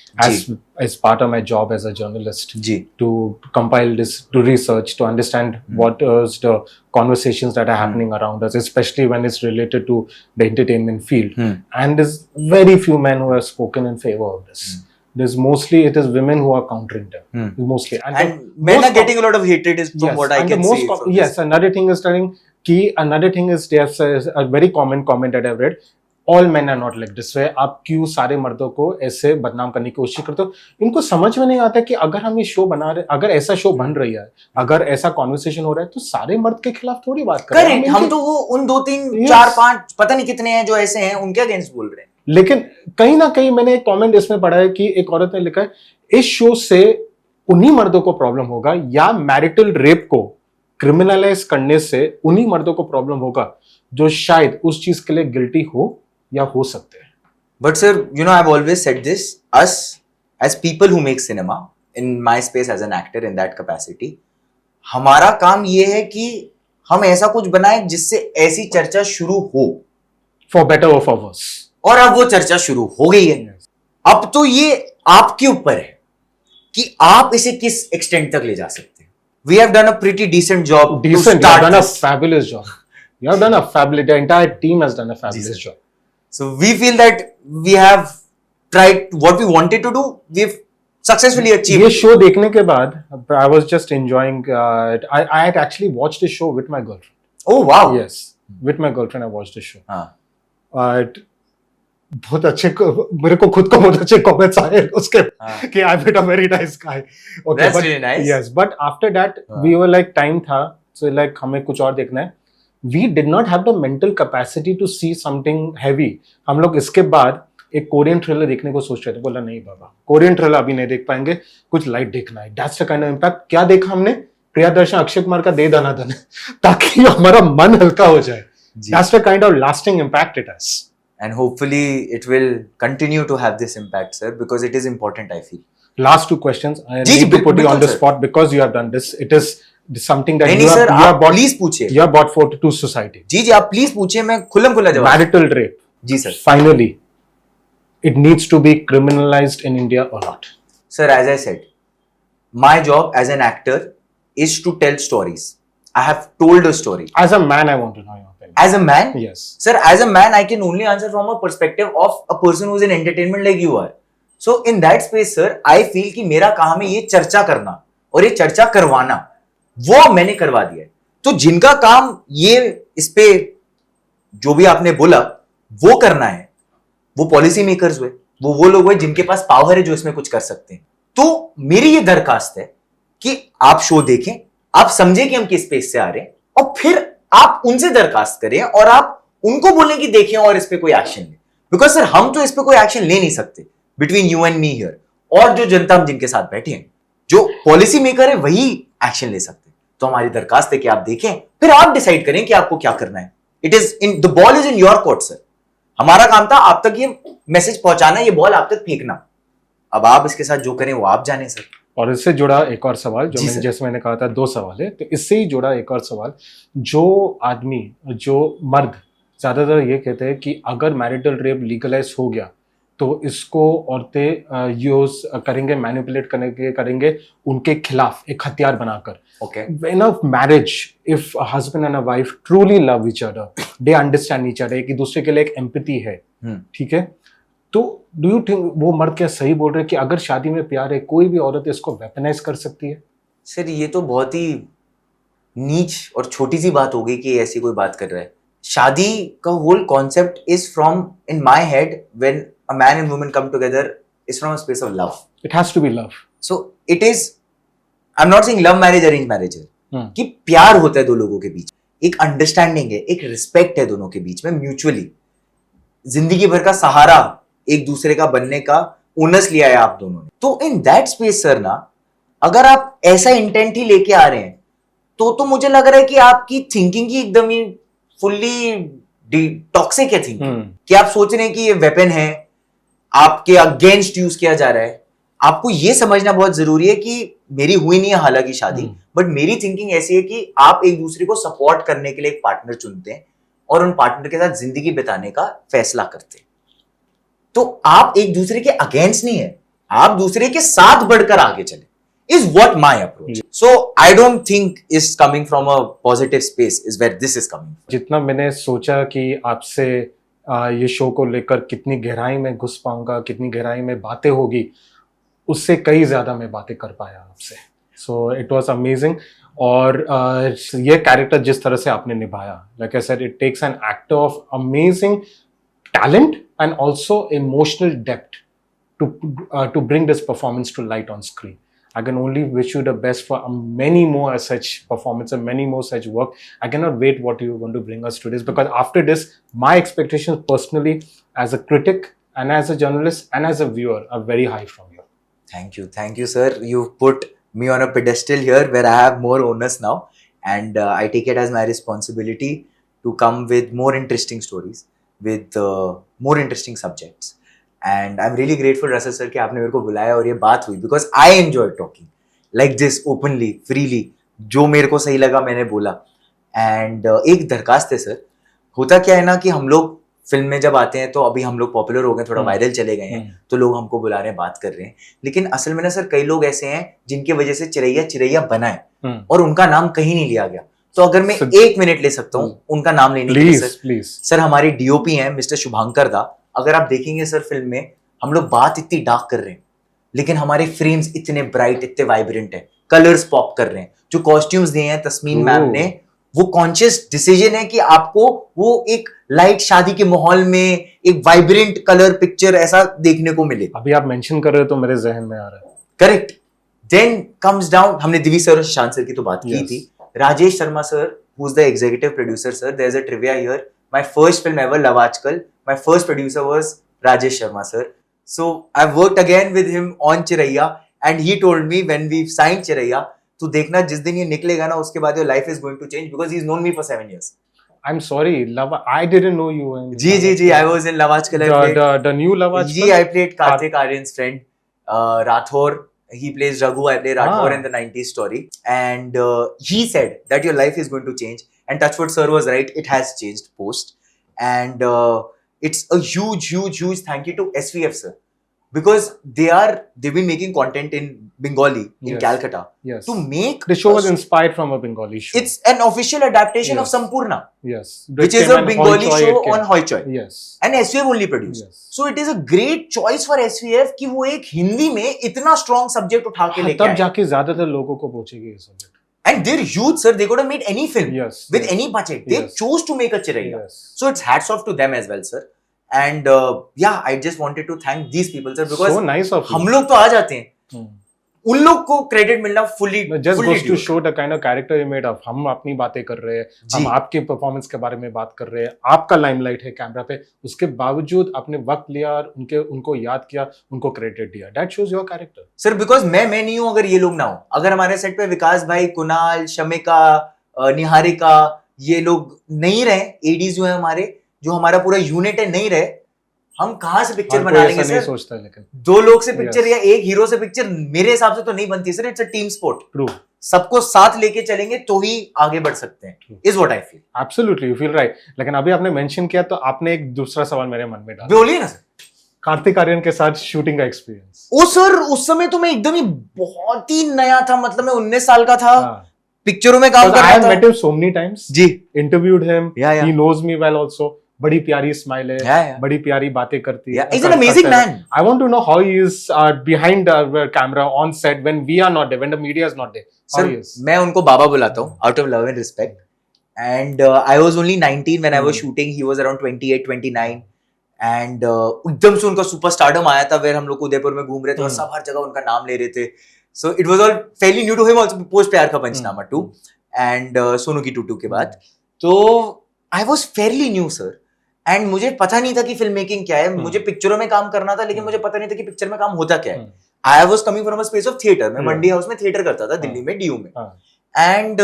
as part of my job as a journalist, ji, to compile this, to research, to understand what is the conversations that are happening around us, especially when it's related to the entertainment field. And there's very few men who have spoken in favor of this. There's mostly, it is women who are countering them. Mostly. and men are getting a lot of hatred is from what I can see. Yes, another thing is telling another thing is there's a very common comment that I've read. All men are not like this way. आप क्यों सारे मर्दों को ऐसे बदनाम करने की कोशिश करते हो? इनको समझ में नहीं आता कि अगर हम ये शो बना रहे, अगर ऐसा शो बन रही है, अगर ऐसा कॉन्वर्सेशन हो रहा है, तो सारे मर्द के खिलाफ थोड़ी बात कर रहे हैं। हम तो वो उन 2 3 4 5 पता नहीं कितने हैं जो ऐसे हैं, उनके अगेंस्ट बोल रहे हैं। लेकिन कहीं ना कहीं मैंने एक कमेंट इसमें पढ़ा है कि एक औरत ने लिखा है, इस शो से उन्हीं मर्दों को प्रॉब्लम होगा, या मैरिटल रेप को क्रिमिनलाइज करने से उन्हीं मर्दों को प्रॉब्लम होगा जो शायद उस चीज के लिए गिल्टी हो या हो सकते हैं। But sir, you know, I've always said this, us as people who make cinema, in my space as an actor in that capacity, हमारा काम ये है कि हम ऐसा कुछ बनाएं जिससे ऐसी चर्चा शुरू हो, For better or for worse. और अब वो चर्चा शुरू हो गई है। अब तो ये आपके ऊपर है कि आप इसे किस एक्सटेंट तक ले जा सकते हैं। We have done a pretty decent job. Decent, you have done a fabulous job. You have done a fabulous, the entire team has done a fabulous job. So we feel that we have tried what we wanted to do. We've successfully achieved. ये show देखने के बाद I was just enjoying it. I had actually watched the show with my girlfriend. Oh wow. Yes, with my girlfriend I watched the show. हाँ. बहुत अच्छे, मेरे को खुद को बहुत अच्छे कमेंट्स आए उसके कि I met a very nice guy. Okay, That's but, really nice. Yes, but after that we were like time था, so like हमें कुछ और देखना है. We did not have the mental capacity to see something heavy. हम लोग इसके बाद एक कोरियन थ्रिलर देखने को सोच रहे थे, बोला नहीं बाबा, कोरियन थ्रिलर अभी नहीं देख पाएंगे, कुछ लाइट देखना है। That's the kind of impact. क्या देखा हमने? प्रियदर्शन अक्षय कुमार का दे दना दन, ताकि हमारा मन हल्का हो जाए। That's the kind of lasting impact it has. And hopefully it will continue to have this impact, sir, because it is important, I feel. Last 2 questions. I need to put you on the spot because you have done this. It is something that नहीं sir, आप please पूछिए। You have brought forth to society. जी आप please पूछिए, मैं खुल्लम खुल्ला जवाब। Marital rape. जी सर। Finally, it needs to be criminalized in India or not? Sir, as I said, my job as an actor is to tell stories. I have told a story. As a man, I want to know your opinion. As a man? Yes. Sir, as a man, I can only answer from a perspective of a person who is in entertainment like you are. So in that space, sir, I feel कि मेरा काम है ये चर्चा करना और ये चर्चा करवाना, वो मैंने करवा दिया है। तो जिनका काम ये इस पे जो भी आपने बोला वो करना है, वो पॉलिसी मेकर्स हुए, वो लोग हुए जिनके पास पावर है जो इसमें कुछ कर सकते हैं। तो मेरी ये दरखास्त है कि आप शो देखें, आप समझें कि हम किस स्पेस से आ रहे हैं, और फिर आप उनसे दरखास्त करें और आप उनको बोलें कि देखें और इस पे कोई एक्शन लें। बिकॉज सर हम तो इस पे कोई एक्शन ले नहीं सकते between you and me here, और जो जनता हम जिनके साथ बैठे हैं, जो पॉलिसी मेकर है, वही एक्शन ले सकते हैं। तो हमारी दरखास्त है कि आप देखें, फिर आप डिसाइड करें कि आपको क्या करना है। It is in the ball is in your court sir. हमारा काम था आप तक ये मैसेज पहुंचाना, ये बॉल आप तक फेंकना। अब आप इसके साथ जो करें वो आप जाने सर। और इससे जुड़ा एक और सवाल जो जैसे मैंने कहा था 2 सवाल है, तो इससे ही जुड़ा एक और सवाल, जो आदमी, जो मर्द ज्यादातर ये कहते हैं कि अगर मैरिटल रेप लीगलाइज हो गया तो इसको औरतें यूज करेंगे, मैनिपुलेट करेंगे उनके खिलाफ एक हथियार बनाकर. Okay. When a marriage, if a husband and a wife truly love each other, they understand each other, एक दूसरे के लिए एक एम्पैथी है, ठीक है, तो डू यू थिंक वो मर्द क्या सही बोल रहे हैं कि अगर शादी में प्यार है कोई भी औरत इसको वेपनाइज कर सकती है? सर ये तो बहुत ही नीच और छोटी सी बात हो गई कि ऐसी कोई बात कर रहा है. शादी का whole concept is from in my head when a man and woman come together is from a space of love. It has to be love. So it is, I am not saying love marriage arrange marriage है, कि प्यार होता है दो लोगों के बीच, एक understanding है, एक रिस्पेक्ट है दोनों के बीच में म्यूचुअली, जिंदगी भर का सहारा एक दूसरे का बनने का ओनस लिया है आप दोनों ने. तो इन दैट स्पेस सर ना, अगर आप ऐसा इंटेंट ही लेके आ रहे हैं तो मुझे लग रहा है कि आपकी थिंकिंग ही एकदम ही फुल्ली टॉक्सिक है थिंकिंग. कि आप सोच रहे हैं कि ये वेपन है, आपके अगेंस्ट यूज किया जा रहा है. आपको ये समझना बहुत जरूरी है कि मेरी हुई नहीं है हालांकि शादी, बट मेरी थिंकिंग ऐसी है कि आप एक दूसरे को सपोर्ट करने के लिए एक पार्टनर चुनते हैं और उन पार्टनर के साथ जिंदगी बिताने का फैसला करते हैं. तो आप एक दूसरे के अगेंस्ट नहीं है, आप दूसरे के साथ बढ़कर आगे चले, is what my approach. So I don't think is coming from a positive space is where this is coming. जितना मैंने सोचा कि आपसे ये शो को लेकर कितनी गहराई में घुस पाऊंगा, कितनी गहराई में बातें होगी, उससे कई ज्यादा मैं बातें कर पाया आपसे. So it was amazing. और ये कैरेक्टर जिस तरह से आपने निभाया, like I said, it takes an actor of amazing talent and also emotional depth to bring this performance to light on screen. I can only wish you the best for many more such performances, many more such work. I cannot wait what you're going to bring us to this, because after this, my expectations personally as a critic and as a journalist and as a viewer are very high from you. Thank you sir. You've put me on a pedestal here where I have more onus now, and I take it as my responsibility to come with more interesting stories, with more interesting subjects. And I'm really grateful Russell sir कि आपने मेरे को बुलाया और ये बात हुई, because I enjoy talking like this openly, freely. जो मेरे को सही लगा मैंने बोला. And एक दरखास्त है सर, होता क्या है ना कि हम लोग फिल्म में जब आते हैं तो अभी हम लोग पॉपुलर हो गए, थोड़ा वायरल चले गए हैं, तो लोग हमको बुला रहे हैं, बात कर रहे हैं. लेकिन असल में ना सर, कई लोग ऐसे हैं जिनकी वजह से चिरैया बना है और उनका नाम कहीं नहीं लिया गया. तो अगर मैं 1 मिनट ले सकता हूँ उनका नाम लेने के लिए सर, हमारे डीओपी हैं मिस्टर शुभांकर दा. अगर आप देखेंगे सर फिल्म में, हम लोग बात इतनी डार्क कर रहे हैं लेकिन हमारे फ्रेम्स इतने ब्राइट, इतने वाइब्रेंट हैं, कलर्स पॉप कर रहे हैं. जो कॉस्ट्यूम्स दिए हैं तस्मीन मैम ने, वो कॉन्शियस डिसीजन है कि आपको वो एक लाइट शादी के माहौल में एक वाइब्रेंट कलर पिक्चर ऐसा देखने को मिले. अभी आप मेंशन कर रहे हो तो मेरे जहन में आ रहा है. करेक्ट. देन कम्स डाउन, हमने दिवी सर और शान सर की तो बात की थी. Rajesh Sharma sir, who is the executive producer sir, there is a trivia here. My first film ever, Love Aajkal, my first producer was Rajesh Sharma sir. So I've worked again with him on Chiraiya, and he told me when we signed Chiraiya, तो देखना जिस दिन ये निकलेगा ना, उसके बाद your life is going to change, because he's known me for 7 years. I'm sorry, Love, I didn't know you. Ji, I was in Love Aajkal. The new Love Aajkal. Ji, I played Kartik Aaryan's friend, Rathor. He plays Raghu. I play Rathor in the 90s story. And he said that your life is going to change. And Touchwood sir was right. It has changed post. And it's a huge thank you to SVF sir. Because they've been making content in Bengali, in Calcutta. Yes. To make... The show was inspired from a Bengali show. It's an official adaptation of Sampurna. Yes. Which is a Bengali show on Hoichoi. Yes. And SVF only produced. Yes. So it is a great choice for SVF कि वो एक हिंदी में इतना strong subject उठा के लेके आए. तब जाके ज्यादातर लोगों को पहुंचेगी ये subject. And they're huge, sir. They could have made any film with any budget. They chose to make a Chiraiya. So it's hats off to them as well, sir. And I just wanted to thank these people, sir, because so nice of you. हम लोग तो आ जाते हैं, उन लोग को credit मिलना fully just goes to show the kind of character you made of. हम अपनी बातें कर रहे हैं, हम आपके परफॉर्मेंस के बारे में बात कर रहे हैं, आपका लाइमलाइट है कैमरा पे, उसके बावजूद आपने वक्त लिया और उनको याद किया, उनको क्रेडिट दिया. That shows your character. Sir, because मैं नहीं हूं अगर ये लोग ना हो. अगर हमारे सेट पे विकास भाई, कुणाल, शमिका, निहारिका, ये लोग नहीं रहे, एडीज जो है हमारे, जो हमारा पूरा यूनिट है, नहीं रहे, हम कहां से पिक्चर बना लेंगे सर? सोचता है लेकिन 2 लोग से पिक्चर या एक हीरो से पिक्चर मेरे हिसाब से तो नहीं बनती sir. It's a team sport. True. सबको साथ लेके चलेंगे तो ही आगे बढ़ सकते हैं. Is what I feel. Absolutely, you feel right. लेकिन अभी आपने मेंशन किया तो आपने एक दूसरा सवाल मेरे मन में डाला. बोलिए ना सर. कार्तिक आर्यन के साथ शूटिंग का एक्सपीरियंस? ओ सर, उस समय तो मैं एकदम ही बहुत ही नया था, मतलब मैं 19 साल का था, पिक्चरों में काम कर I रहा have था। met him so many times. Ji, Interviewed him. Yeah, yeah. He knows me well also. बड़ी प्यारी स्माइल है, Yeah, yeah. बड़ी प्यारी बातें करती है। Yeah, he's an amazing man. I want to know how he is behind the camera on set when we are not there, when the media is not there. How sir he is? मैं उनको बाबा बुलाता हूँ out of love and respect. And I was only 19 when I was shooting. He was around 28, 29. And एकदम से उनका super stardom आया था, where हम लोग उदयपुर में घूम रहे थे और सब हर जगह उनका नाम ले रहे थे. So it was all fairly new to him also, post प्यार का पंचनामा 2 and सोनू की टूटू के बाद. तो I was fairly new sir. And मुझे पता नहीं था कि फिल्म मेकिंग क्या है. मुझे पिक्चरों में काम करना था, लेकिन मुझे पता नहीं था कि पिक्चर में काम होता क्या है. I was coming from a space of theatre. मैं मंडी हाउस में थिएटर करता था दिल्ली में, डीयू में. And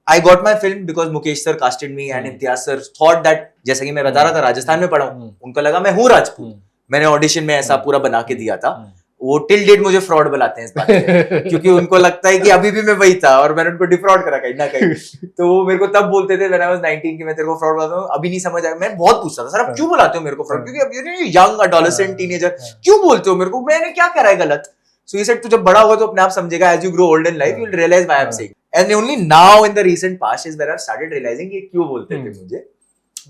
I got my film because Mukesh sir casted me and Imtiaz sir thought that, जैसे कि मैं बता रहा था राजस्थान में पढ़ा हूं, उनको लगा मैं हूं राजपूत. मैंने ऑडिशन में ऐसा पूरा बना के दिया था. वो टिल डेट मुझे फ्रॉड बुलाते हैं इस बात पे, क्योंकि उनको लगता है कि अभी भी मैं वही था और मैंने उनको डिफ्रॉड करा कहीं ना कहीं. तो वो मेरे को तब बोलते थे व्हेन आई वाज 19 कि मैं तेरे को फ्रॉड बुलाता हूं. अभी नहीं समझ आया. मैं बहुत पूछता था, सर आप क्यों बुलाते हो मेरे को फ्रॉड, क्योंकि अब ये यंग एडोलेसेंट टीनेजर, क्यों बोलते हो मेरे को, मैंने क्या करा है गलत. सो ये सेड तू जब बड़ा होगा तो अपने आप समझेगा. As you grow old in life you will realize why I am saying. And only now in the recent past is where I started realizing ये क्यों बोलते थे मुझे.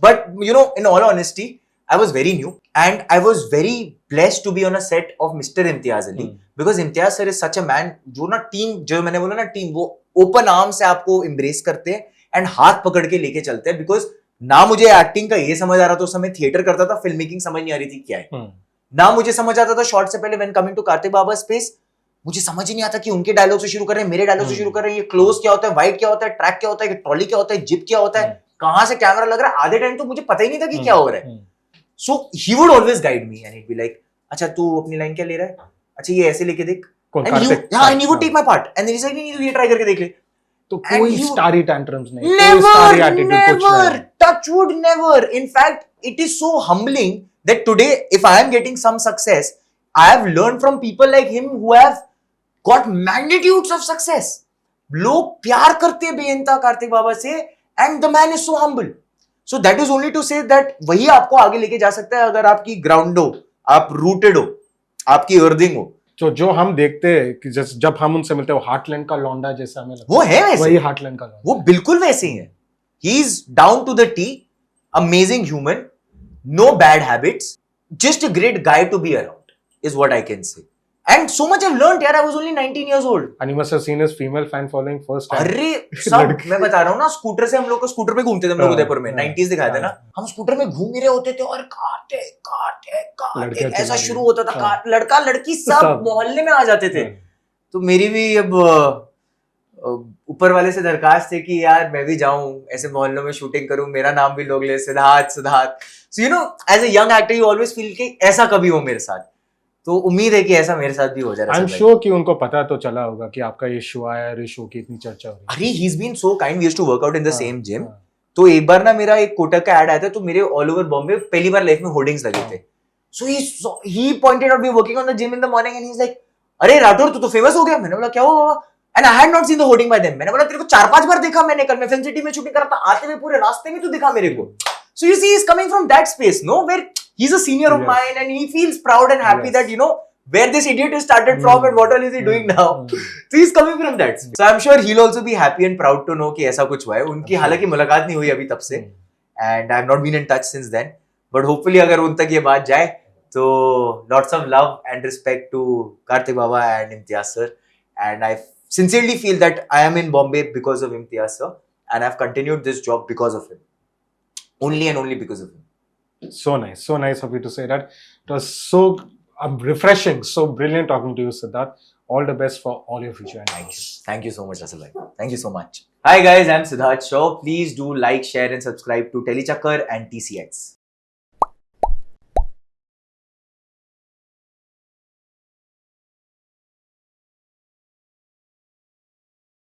But you know, in all honesty I was very new and I was very blessed to be on a set of Mr. Imtiaz Ali because Imtiaz sir is such a man जो ना team, जो मैंने बोला ना team, वो open arm से आपको embrace करते हैं एंड हाथ पकड़ के लेके चलते हैं. बिकॉज ना मुझे एक्टिंग का ये समझ आ रहा था, उस समय थिएटर करता था, फिल्म मेकिंग समझ नहीं आ रही थी क्या है. ना मुझे समझ आता था शॉर्ट से पहले when coming to Kartik Baba space, मुझे समझ ही नहीं आता कि उनके डायलॉग से शुरू कर रहे हैं, मेरे डायलॉग से शुरू कर रहे हैं, ये क्लोज क्या होता है, वाइड क्या होता है, ट्रैक क्या होता है, ट्रॉली क्या होता है, जिप क्या होता है, कहां से कैमरा लग रहा है. आधे टाइम तो मुझे पता ही नहीं था कि क्या हो रहा है. So he would always guide me and he'd be like, अच्छा तू अपनी लाइन क्या ले रहा है, अच्छा ये ऐसे लेके देख. And he would take my part and then he's like, नहीं तू ये ट्राई करके देख ले. तो कोई स्टारी टैंट्रम्स नहीं, never, कोई स्टारी एटीट्यूड कुछ नहीं. touch wood, never. In fact, it is so humbling that today if I am getting some success, I have learned from people like him who have got magnitudes of success. लोग प्यार करते हैं बेइंतहा कार्तिक बाबा से and the man is so humble. So that is only to say that वही आपको आगे लेके जा सकता है अगर आपकी ग्राउंड हो, आप रूटेड हो, आपकी अर्थिंग हो. तो जो हम देखते हैं कि जब हम उनसे मिलते हैं, वो हार्टलैंड का लौंडा जैसा हमें लगता वो है वैसे, वही हार्टलैंड का लौंडा, वो बिल्कुल वैसे ही है. He is down to the T, amazing human, no bad habits, just a great guy to be around is what I can say. And so much I've learned यार. I was only 19 years old. And you must have seen his female fan following first time. अरे सब मैं बता रहा हूँ ना, scooter से हम लोग को स्कूटर पे घूमते थे हम लोग उदयपुर में. 90s दिखाए थे ना, हम स्कूटर में घूम ही रहे होते थे और काटे काटे काटे ऐसा शुरू होता था. लड़का लड़की सब मोहल्ले में आ जाते थे. तो मेरी भी अब ऊपर वाले से दरखास्त है कि यार मैं भी जाऊं ऐसे मोहल्लों में शूटिंग करूं, मेरा नाम भी लोग ले, Siddharth Siddharth. So you know, as a young actor you always feel कि ऐसा कभी हो मेरे साथ. तो उम्मीद है कि ऐसा मेरे साथ भी हो जाए. आई एम श्योर कि उनको पता तो चला होगा कि आपका ये शो आया और इस शो की इतनी चर्चा हो रही है. अरे he is been so kind, we used to work out in the same gym. तो एक बार ना मेरा एक कोटक का एड आया था, तो मेरे ऑल ओवर बॉम्बे पहली बार लाइफ में होर्डिंग्स लगे थे. So he pointed out we working on the gym in the morning and he is like, अरे राठौर तू तो फेमस हो गया. मैंने बोला क्या हुआ बाबा, and I had not seen the hoarding by them. मैंने बोला तेरे को 4-5 बार देखा मैंने, कल मैं फिल्म सिटी में शूटिंग कर रहा था, आते हुए पूरे रास्ते में तू दिखा मेरे को. So you see he is coming from that space, no, where he is a senior of mine and he feels proud and happy that you know where this idiot is started from and what all is he doing now. So he's coming from that. So I'm sure he'll also be happy and proud to know कि ऐसा कुछ हुआ है. उनकी हालांकि मुलाकात नहीं हुई अभी तब से and I've not been in touch since then. But hopefully अगर उन तक ये बात जाए तो lots of love and respect to Kartik Baba and Imtiaz sir. And I sincerely feel that I am in Bombay because of Imtiaz sir and I've continued this job because of him. Only and only because of him. So nice of you to say that. It was so refreshing, so brilliant talking to you, Siddharth. All the best for all your future endeavors. Thank you so much, Russell bhai. Thank you so much. Hi guys, I'm Siddharth Shaw. Please do like, share and subscribe to Telechakkar and TCX.